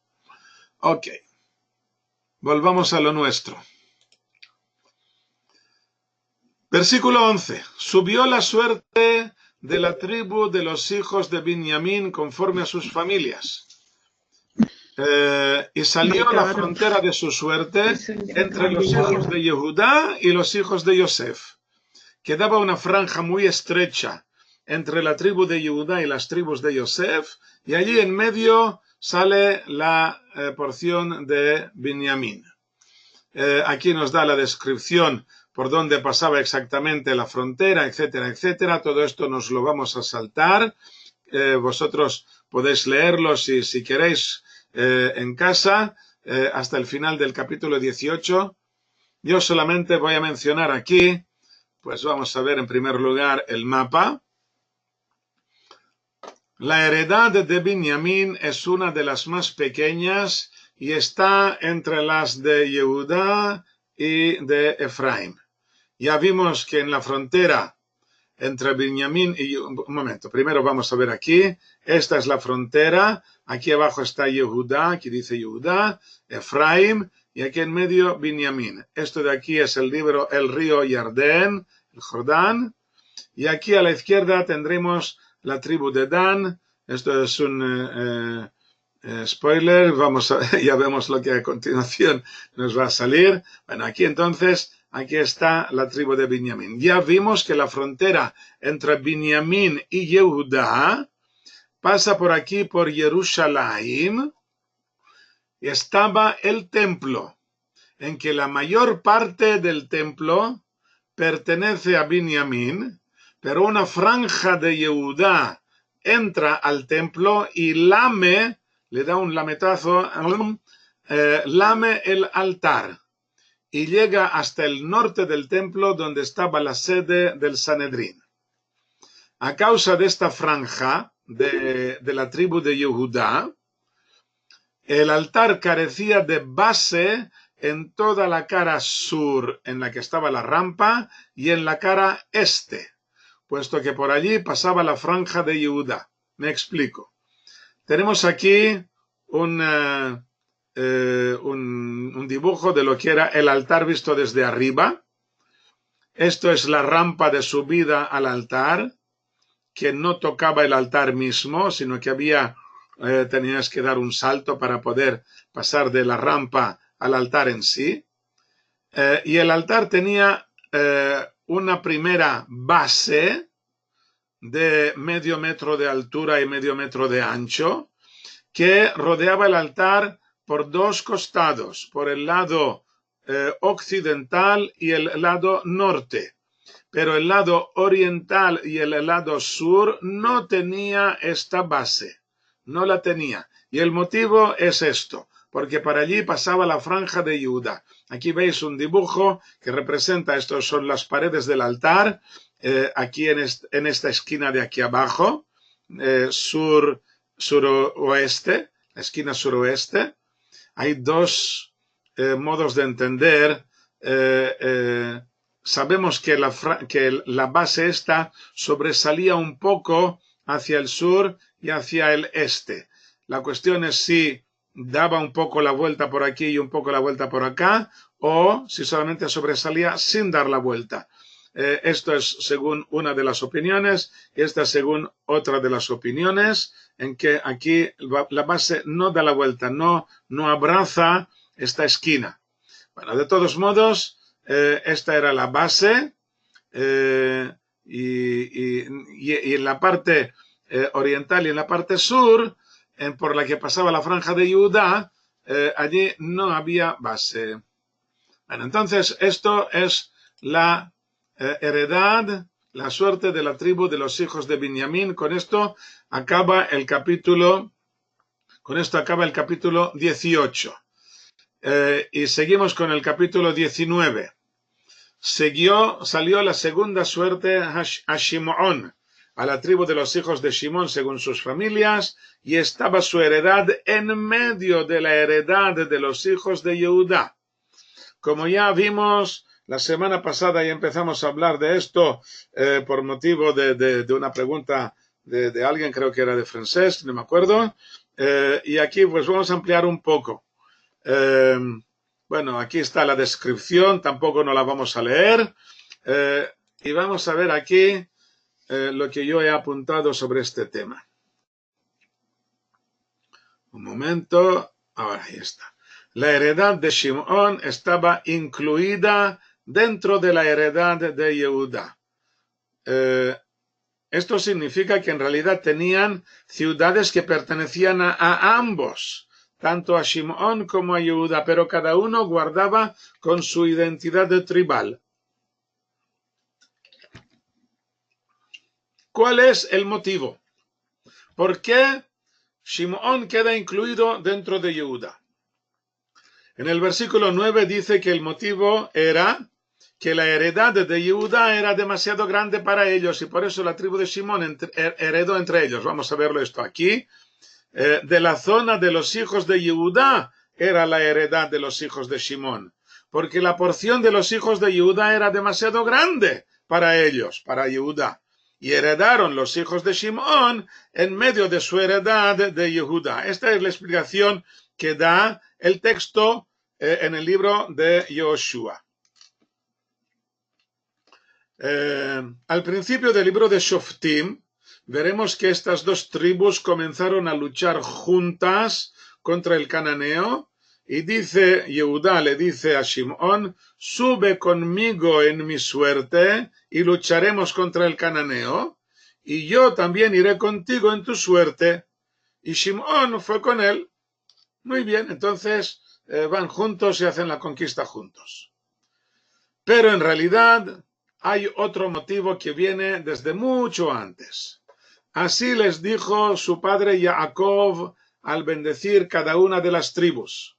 Ok, volvamos a lo nuestro. Versículo 11. Subió la suerte de la tribu de los hijos de Binyamin conforme a sus familias. Y salió la frontera de su suerte entre los hijos de Yehudá y los hijos de Yosef. Quedaba una franja muy estrecha entre la tribu de Yehudá y las tribus de Yosef, y allí en medio sale la porción de Binyamin. Aquí nos da la descripción por dónde pasaba exactamente la frontera, etcétera, etcétera. Todo esto nos lo vamos a saltar. Vosotros podéis leerlo si queréis en casa, hasta el final del capítulo 18. Yo solamente voy a mencionar aquí, pues vamos a ver en primer lugar el mapa. La heredad de Binyamin es una de las más pequeñas y está entre las de Yehudá y de Efraim. Ya vimos que en la frontera entre Binyamin y... Un momento, primero vamos a ver aquí. Esta es la frontera. Aquí abajo está Yehudá, aquí dice Yehudá, Efraim, y aquí en medio Binyamin. Esto de aquí es el río Yardén, el Jordán. Y aquí a la izquierda tendremos la tribu de Dan. Esto es Spoiler, ya vemos lo que a continuación nos va a salir. Bueno, aquí entonces, aquí está la tribu de Binyamin. Ya vimos que la frontera entre Binyamin y Yehuda pasa por aquí, por Jerusalén, y estaba el templo, en que la mayor parte del templo pertenece a Binyamin, pero una franja de Yehuda entra al templo y le da un lametazo, lame el altar y llega hasta el norte del templo donde estaba la sede del Sanedrín. A causa de esta franja de la tribu de Yehuda, el altar carecía de base en toda la cara sur en la que estaba la rampa y en la cara este, puesto que por allí pasaba la franja de Yehuda. Me explico. Tenemos aquí un dibujo de lo que era el altar visto desde arriba. Esto es la rampa de subida al altar, que no tocaba el altar mismo, sino que tenías que dar un salto para poder pasar de la rampa al altar en sí. Y el altar tenía una primera base de medio metro de altura y medio metro de ancho, que rodeaba el altar por dos costados, por el lado occidental y el lado norte. Pero el lado oriental y el lado sur no tenía esta base, no la tenía. Y el motivo es esto, porque para allí pasaba la franja de Yehuda. Aquí veis un dibujo que representa, estos son las paredes del altar, aquí en esta esquina de aquí abajo, suroeste, la esquina suroeste. Hay dos modos de entender. Sabemos que la base esta sobresalía un poco hacia el sur y hacia el este. La cuestión es si daba un poco la vuelta por aquí y un poco la vuelta por acá, o si solamente sobresalía sin dar la vuelta. Esto es según una de las opiniones, y esta es según otra de las opiniones, en que aquí la base no da la vuelta, no abraza esta esquina. Bueno, de todos modos, esta era la base, y en la parte oriental y en la parte sur, por la que pasaba la franja de Yehuda, allí no había base. Bueno, entonces esto es la heredad, la suerte de la tribu de los hijos de Binyamin. Con esto acaba el capítulo 18. Y seguimos con el capítulo 19. Salió la segunda suerte a Shimón, a la tribu de los hijos de Shimón según sus familias, y estaba su heredad en medio de la heredad de los hijos de Yehuda. Como ya vimos la semana pasada y empezamos a hablar de esto por motivo de una pregunta de alguien, creo que era de Francesc, no me acuerdo, y aquí pues vamos a ampliar un poco. Bueno, aquí está la descripción, tampoco no la vamos a leer, y vamos a ver aquí lo que yo he apuntado sobre este tema. Un momento, ahora ahí está. La heredad de Shimón estaba incluida dentro de la heredad de Yehuda. Esto significa que en realidad tenían ciudades que pertenecían a ambos, tanto a Shimón como a Yehuda, pero cada uno guardaba con su identidad tribal. ¿Cuál es el motivo? ¿Por qué Shimón queda incluido dentro de Yehuda? En el versículo 9 dice que el motivo era que la heredad de Yehuda era demasiado grande para ellos y por eso la tribu de Shimón heredó entre ellos. Vamos a verlo esto aquí. De la zona de los hijos de Yehuda era la heredad de los hijos de Shimón, porque la porción de los hijos de Yehuda era demasiado grande para ellos, para Yehuda. Y heredaron los hijos de Shimón en medio de su heredad de Yehuda. Esta es la explicación que da el texto en el libro de Yoshua. Al principio del libro de Shoftim veremos que estas dos tribus comenzaron a luchar juntas contra el cananeo, y dice Yehudá, le dice a Shimón, sube conmigo en mi suerte y lucharemos contra el cananeo, y yo también iré contigo en tu suerte. Y Shimón fue con él. Muy bien, entonces van juntos y hacen la conquista juntos. Pero en realidad hay otro motivo que viene desde mucho antes. Así les dijo su padre Jacob al bendecir cada una de las tribus.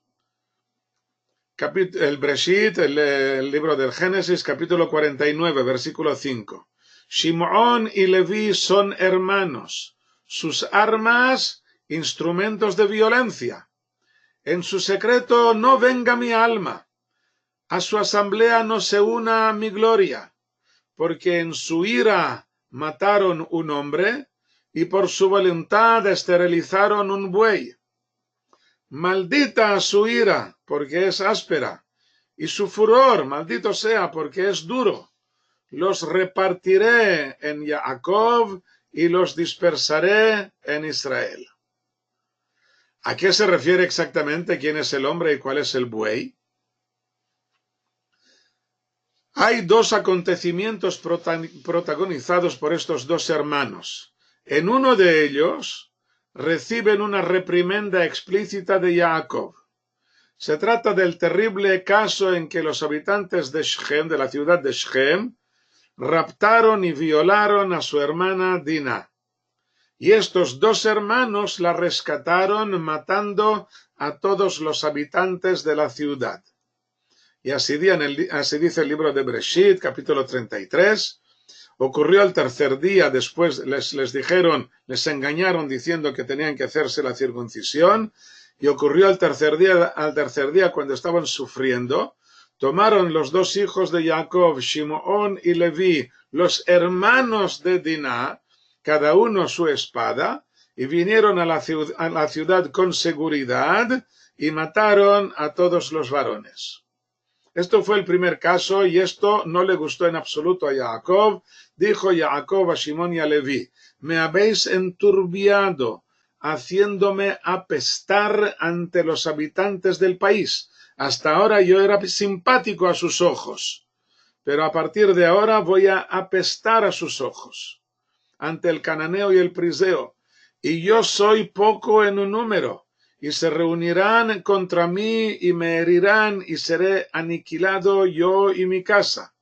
El Breshit, el libro del Génesis, capítulo 49, versículo 5. Shimón y Leví son hermanos, sus armas instrumentos de violencia. En su secreto no venga mi alma, a su asamblea no se una mi gloria, porque en su ira mataron un hombre y por su voluntad esterilizaron un buey. Maldita su ira, porque es áspera, y su furor, maldito sea, porque es duro. Los repartiré en Jacob y los dispersaré en Israel. ¿A qué se refiere exactamente quién es el hombre y cuál es el buey? Hay dos acontecimientos protagonizados por estos dos hermanos. En uno de ellos reciben una reprimenda explícita de Jacob. Se trata del terrible caso en que los habitantes de Shechem, de la ciudad de Shechem, raptaron y violaron a su hermana Dina. Y estos dos hermanos la rescataron matando a todos los habitantes de la ciudad. Y así dice el libro de Breshit, capítulo 33. Ocurrió al tercer día, después les engañaron diciendo que tenían que hacerse la circuncisión, y ocurrió al tercer día cuando estaban sufriendo, tomaron los dos hijos de Jacob, Shimón y Leví, los hermanos de Diná, cada uno su espada, y vinieron a la ciudad con seguridad y mataron a todos los varones. Esto fue el primer caso y esto no le gustó en absoluto a Jacob. Dijo Jacob a Shimón y a Leví, me habéis enturbiado, haciéndome apestar ante los habitantes del país. Hasta ahora yo era simpático a sus ojos, pero a partir de ahora voy a apestar a sus ojos ante el cananeo y el priseo, y yo soy poco en número, y se reunirán contra mí y me herirán y seré aniquilado yo y mi casa.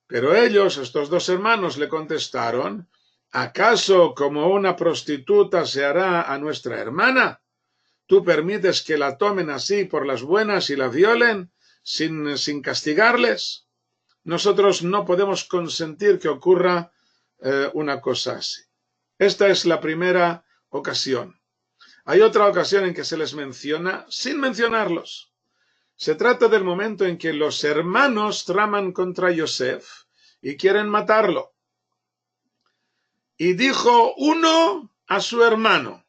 Pero ellos, estos dos hermanos, le contestaron, ¿acaso como una prostituta se hará a nuestra hermana? ¿Tú permites que la tomen así por las buenas y la violen sin castigarles? Nosotros no podemos consentir que ocurra una cosa así. Esta es la primera ocasión. Hay otra ocasión en que se les menciona sin mencionarlos. Se trata del momento en que los hermanos traman contra Yosef y quieren matarlo. Y dijo uno a su hermano,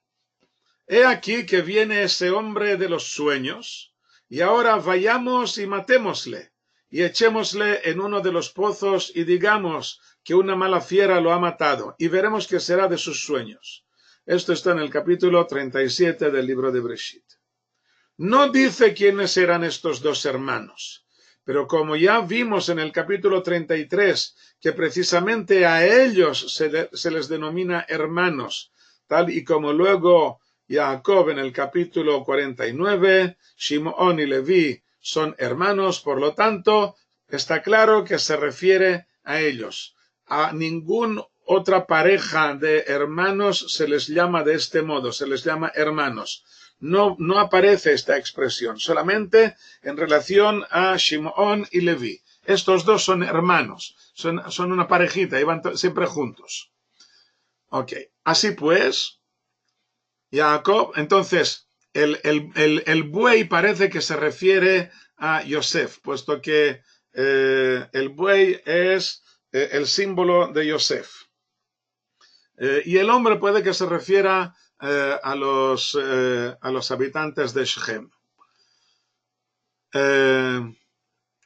he aquí que viene ese hombre de los sueños, y ahora vayamos y matémosle, y echémosle en uno de los pozos y digamos que una mala fiera lo ha matado, y veremos qué será de sus sueños. Esto está en el capítulo 37 del libro de Breshit. No dice quiénes eran estos dos hermanos, pero como ya vimos en el capítulo 33, que precisamente a ellos se les denomina hermanos, tal y como luego Jacob en el capítulo 49, Shimón y Leví son hermanos, por lo tanto, está claro que se refiere a ellos. A ninguna otra pareja de hermanos se les llama de este modo, se les llama hermanos. No aparece esta expresión, solamente en relación a Shimón y Leví. Estos dos son hermanos, son una parejita y van siempre juntos. Ok, así pues, Jacob, entonces, el buey parece que se refiere a Yosef, puesto que el buey es el símbolo de Yosef. Y el hombre puede que se refiera a los habitantes de Shechem.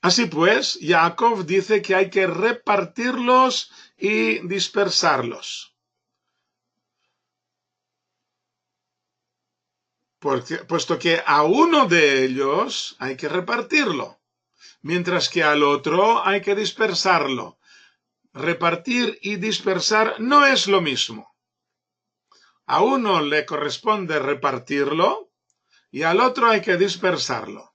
Así pues, Jacob dice que hay que repartirlos y dispersarlos. puesto que a uno de ellos hay que repartirlo, mientras que al otro hay que dispersarlo. Repartir y dispersar no es lo mismo. A uno le corresponde repartirlo y al otro hay que dispersarlo.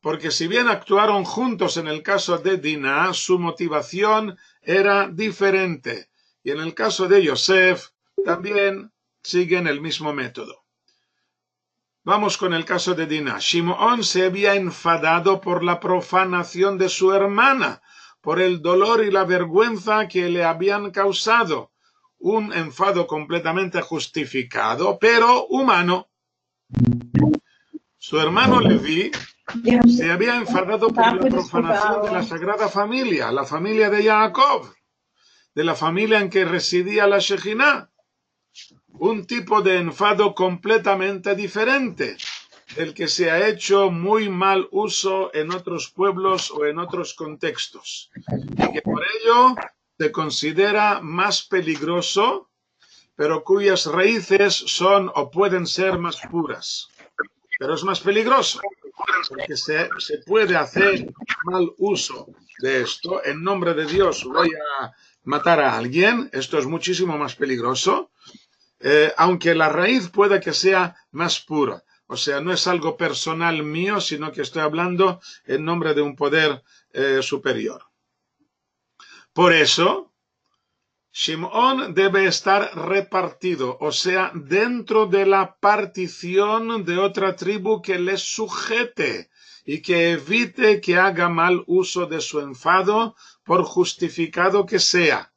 Porque si bien actuaron juntos en el caso de Diná, su motivación era diferente. Y en el caso de Yosef, también siguen el mismo método. Vamos con el caso de Diná. Shimón se había enfadado por la profanación de su hermana, por el dolor y la vergüenza que le habían causado. Un enfado completamente justificado, pero humano. Su hermano Leví se había enfadado por la profanación de la Sagrada Familia, la familia de Jacob, de la familia en que residía la Shejiná. Un tipo de enfado completamente diferente del que se ha hecho muy mal uso en otros pueblos o en otros contextos, y que por ello se considera más peligroso, pero cuyas raíces son o pueden ser más puras. Pero es más peligroso, porque se puede hacer mal uso de esto. En nombre de Dios voy a matar a alguien. Esto es muchísimo más peligroso, aunque la raíz pueda que sea más pura. O sea, no es algo personal mío, sino que estoy hablando en nombre de un poder superior. Por eso, Shimón debe estar repartido, o sea, dentro de la partición de otra tribu que le sujete y que evite que haga mal uso de su enfado, por justificado que sea.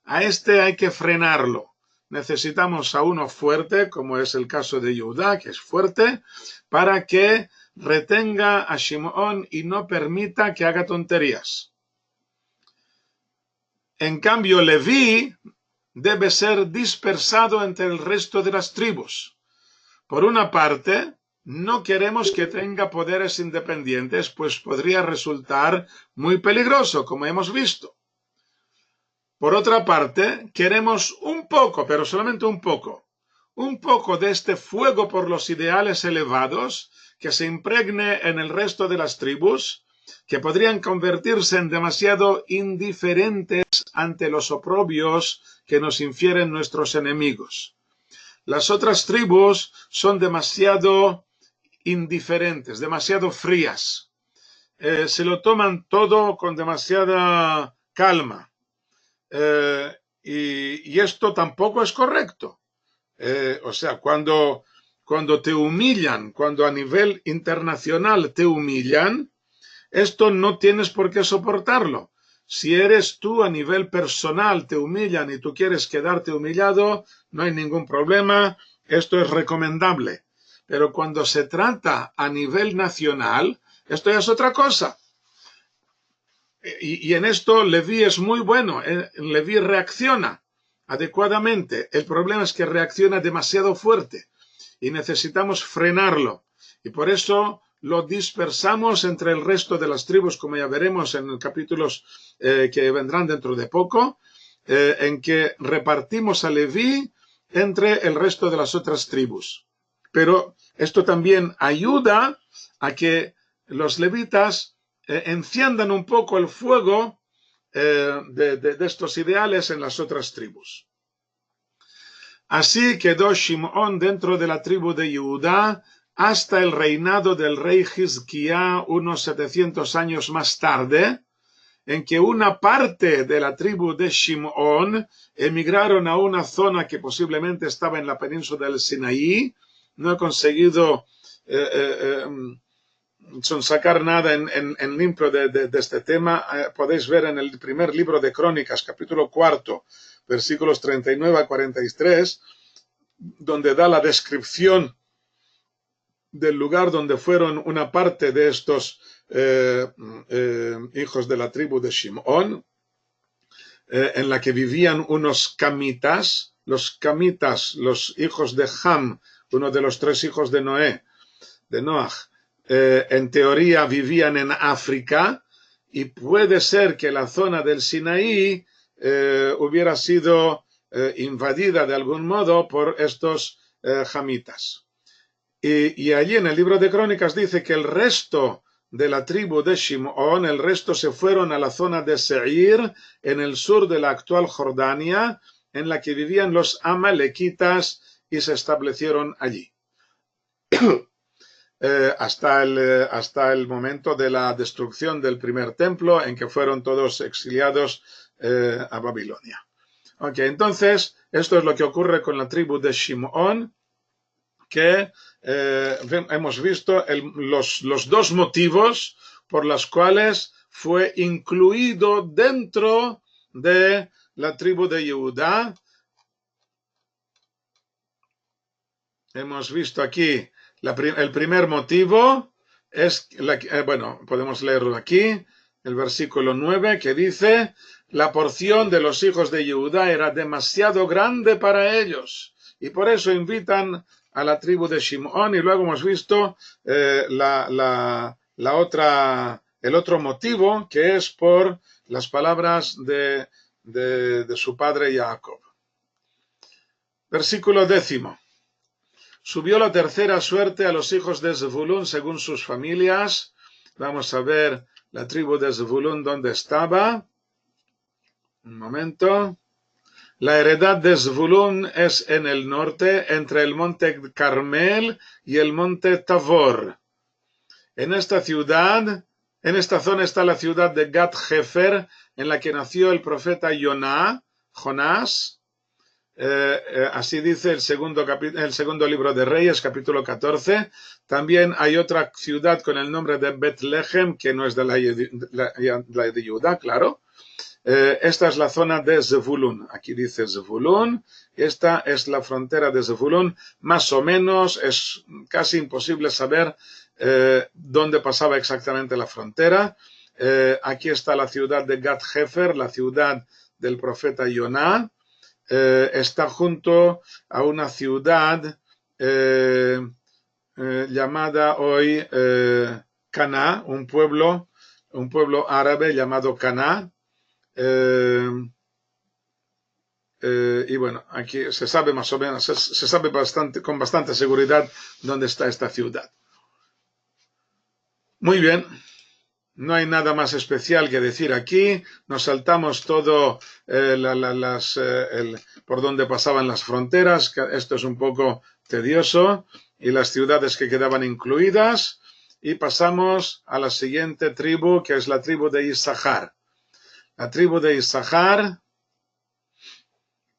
A este hay que frenarlo. Necesitamos a uno fuerte, como es el caso de Judá, que es fuerte, para que retenga a Shimón y no permita que haga tonterías. En cambio, Leví debe ser dispersado entre el resto de las tribus. Por una parte, no queremos que tenga poderes independientes, pues podría resultar muy peligroso, como hemos visto. Por otra parte, queremos un poco, pero solamente un poco de este fuego por los ideales elevados que se impregne en el resto de las tribus, que podrían convertirse en demasiado indiferentes ante los oprobios que nos infieren nuestros enemigos. Las otras tribus son demasiado indiferentes, demasiado frías. Se lo toman todo con demasiada calma. Y esto tampoco es correcto. O sea, cuando te humillan, cuando a nivel internacional te humillan, esto no tienes por qué soportarlo. Si eres tú a nivel personal, te humillan y tú quieres quedarte humillado, no hay ningún problema, esto es recomendable. Pero cuando se trata a nivel nacional, esto ya es otra cosa. Y en esto Leví es muy bueno, Leví reacciona adecuadamente. El problema es que reacciona demasiado fuerte y necesitamos frenarlo. Y por eso lo dispersamos entre el resto de las tribus, como ya veremos en capítulos que vendrán dentro de poco, en que repartimos a Leví entre el resto de las otras tribus. Pero esto también ayuda a que los levitas enciendan un poco el fuego de estos ideales en las otras tribus. Así quedó Shimón dentro de la tribu de Judá hasta el reinado del rey Hizquía unos 700 años más tarde, en que una parte de la tribu de Shimón emigraron a una zona que posiblemente estaba en la península del Sinaí. No he conseguido sacar nada en limpio de este tema. Podéis ver en el primer libro de Crónicas, capítulo 4, versículos 39 a 43, donde da la descripción del lugar donde fueron una parte de estos hijos de la tribu de Shimón, en la que vivían unos camitas, los hijos de Ham, uno de los 3 hijos de Noaj. En teoría vivían en África, y puede ser que la zona del Sinaí hubiera sido invadida de algún modo por estos hamitas. Y allí en el libro de Crónicas dice que el resto de la tribu de Shimón, el resto se fueron a la zona de Seir, en el sur de la actual Jordania, en la que vivían los amalequitas y se establecieron allí. Hasta el momento de la destrucción del primer templo, en que fueron todos exiliados a Babilonia. Ok, entonces, esto es lo que ocurre con la tribu de Shimón, que hemos visto los dos motivos por los cuales fue incluido dentro de la tribu de Judá. Hemos visto aquí el primer motivo, es bueno, podemos leerlo aquí, el versículo 9, que dice: la porción de los hijos de Judá era demasiado grande para ellos, y por eso invitan a la tribu de Shimón. Y luego hemos visto el otro motivo, que es por las palabras de su padre Jacob. Versículo 10. Subió la tercera suerte a los hijos de Zebulún según sus familias. Vamos a ver la tribu de Zebulún dónde estaba. Un momento. La heredad de Zebulún es en el norte, entre el monte Carmel y el monte Tabor. En esta zona está la ciudad de Gat-Hefer, en la que nació el profeta Jonás. Así dice el segundo libro de Reyes, capítulo 14. También hay otra ciudad con el nombre de Betlehem, que no es de la de Judá, claro. Esta es la zona de Zebulún. Aquí dice Zebulún. Esta es la frontera de Zebulún. Más o menos, es casi imposible saber dónde pasaba exactamente la frontera. Aquí está la ciudad de Gat-Hefer, la ciudad del profeta Jonás. Está junto a una ciudad llamada hoy Caná, un pueblo árabe llamado Caná. Y bueno, aquí se sabe más o menos, se sabe con bastante seguridad dónde está esta ciudad. Muy bien. No hay nada más especial que decir aquí. Nos saltamos todo por donde pasaban las fronteras. Esto es un poco tedioso. Y las ciudades que quedaban incluidas. Y pasamos a la siguiente tribu, que es la tribu de Isahar. La tribu de Isahar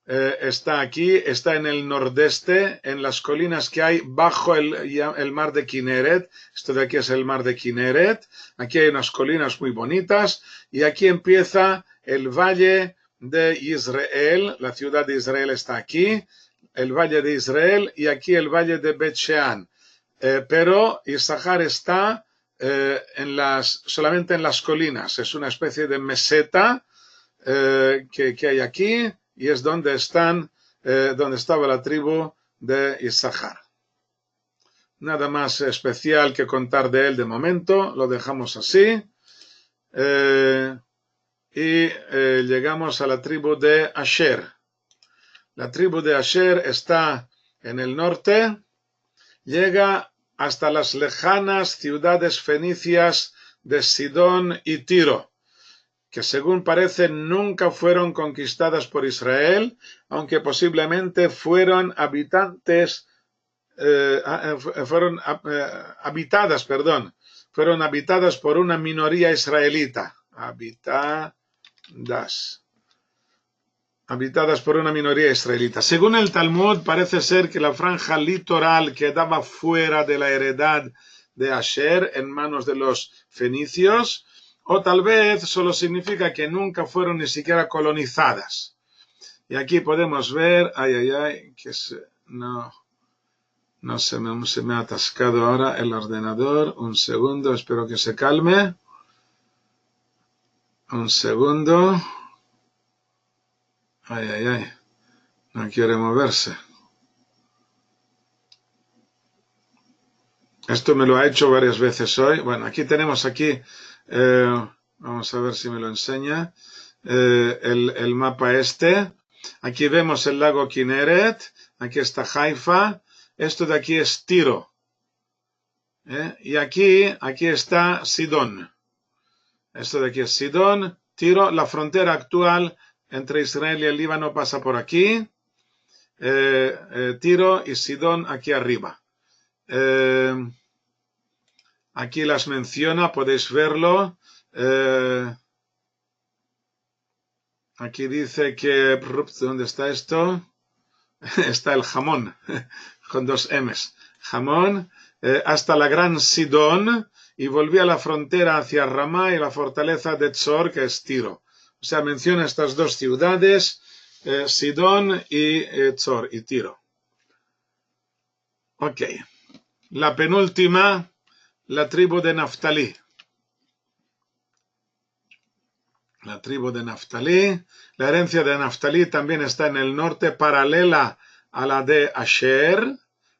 está aquí, está en el nordeste, en las colinas que hay bajo el mar de Kineret. Esto de aquí es el mar de Kineret. Aquí hay unas colinas muy bonitas y aquí empieza el valle de Israel. La ciudad de Israel está aquí, el valle de Israel, y aquí el valle de Bet-Shean. Pero Isahar está solamente en las colinas. Es una especie de meseta que hay aquí. Y es donde estaba la tribu de Isahar. Nada más especial que contar de él de momento, lo dejamos así. Llegamos a la tribu de Asher. La tribu de Asher está en el norte, llega hasta las lejanas ciudades fenicias de Sidón y Tiro, que según parece nunca fueron conquistadas por Israel, aunque posiblemente fueron habitadas por una minoría israelita. Habitadas por una minoría israelita. Según el Talmud, parece ser que la franja litoral quedaba fuera de la heredad de Asher en manos de los fenicios, o tal vez solo significa que nunca fueron ni siquiera colonizadas. Y aquí podemos ver, que no se me ha atascado ahora el ordenador. Un segundo, espero que se calme. Un segundo. No quiere moverse. Esto me lo ha hecho varias veces hoy. Bueno, aquí tenemos vamos a ver si me lo enseña, el mapa este. Aquí vemos el lago Kineret, aquí está Haifa, esto de aquí es Tiro. Y aquí está Sidón. Esto de aquí es Sidón. Tiro, la frontera actual entre Israel y el Líbano pasa por aquí. Tiro y Sidón aquí arriba. Aquí las menciona, podéis verlo. Aquí dice que... ¿Dónde está esto? Está el Jamón, con 2 M's. Jamón, hasta la gran Sidón, y volvía a la frontera hacia Ramá y la fortaleza de Tzor, que es Tiro. O sea, menciona estas 2 ciudades, Sidón y Tzor, y Tiro. Ok. La penúltima, la tribu de Naftalí. La tribu de Naftalí. La herencia de Naftalí también está en el norte, paralela a la de Asher.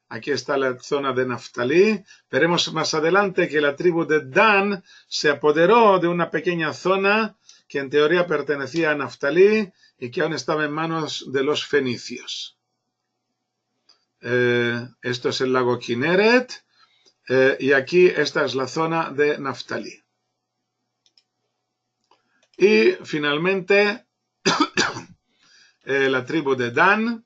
Aquí está la zona de Naftalí. Veremos más adelante que la tribu de Dan se apoderó de una pequeña zona que en teoría pertenecía a Naftalí y que aún estaba en manos de los fenicios. Esto es el lago Kinneret. Y aquí esta es la zona de Naftalí. Y finalmente la tribu de Dan.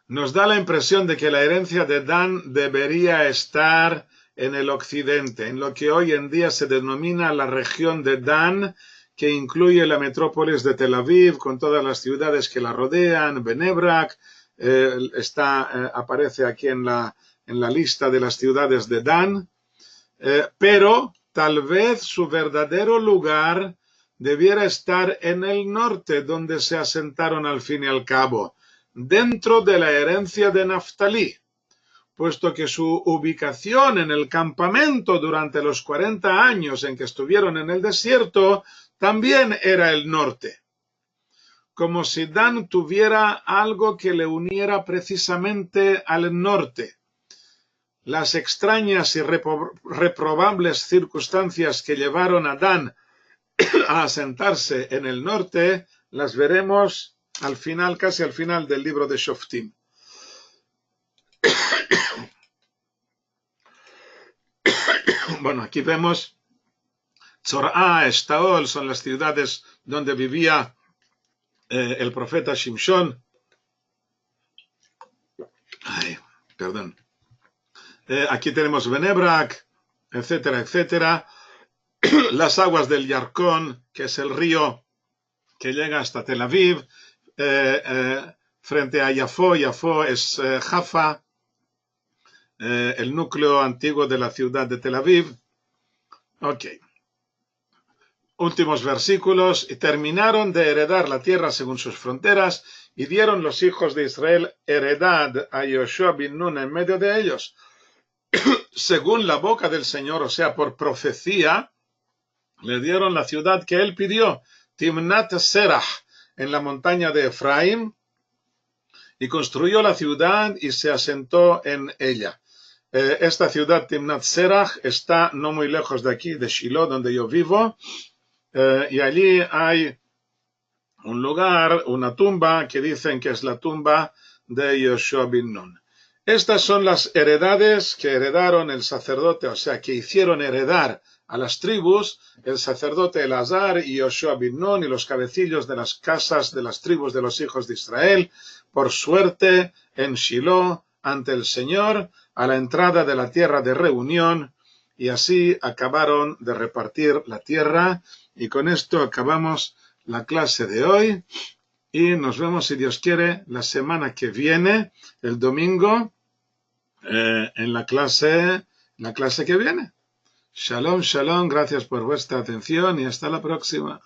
Nos da la impresión de que la herencia de Dan debería estar en el occidente, en lo que hoy en día se denomina la región de Dan, que incluye la metrópolis de Tel Aviv, con todas las ciudades que la rodean, Bnei Brak, aparece aquí en la lista de las ciudades de Dan, pero tal vez su verdadero lugar debiera estar en el norte, donde se asentaron al fin y al cabo, dentro de la herencia de Naftalí, puesto que su ubicación en el campamento durante los 40 años en que estuvieron en el desierto también era el norte. Como si Dan tuviera algo que le uniera precisamente al norte. Las extrañas y reprobables circunstancias que llevaron a Dan a asentarse en el norte, las veremos al final, casi al final del libro de Shoftim. Bueno, aquí vemos Tzorá, Estaol, son las ciudades donde vivía el profeta Shimshon. Perdón. Aquí tenemos Bnei Brak, etcétera, etcétera. Las aguas del Yarkón, que es el río que llega hasta Tel Aviv, frente a Yafo. Yafo es Jaffa, el núcleo antiguo de la ciudad de Tel Aviv. Ok. Últimos versículos. Y terminaron de heredar la tierra según sus fronteras, y dieron los hijos de Israel heredad a Yoshua bin Nun en medio de ellos, según la boca del Señor, o sea, por profecía, le dieron la ciudad que él pidió, Timnat Serach, en la montaña de Efraín, y construyó la ciudad y se asentó en ella. Esta ciudad, Timnat Serach, está no muy lejos de aquí, de Shiloh, donde yo vivo, y allí hay un lugar, una tumba, que dicen que es la tumba de Yoshua bin Nun. Estas son las heredades que heredaron el sacerdote, o sea, que hicieron heredar a las tribus el sacerdote Elazar y Yoshua bin Nun y los cabecillos de las casas de las tribus de los hijos de Israel, por suerte en Shiloh ante el Señor, a la entrada de la tierra de reunión, y así acabaron de repartir la tierra. Y con esto acabamos la clase de hoy y nos vemos, si Dios quiere, la semana que viene, el domingo, en la clase que viene. Shalom, shalom, gracias por vuestra atención y hasta la próxima.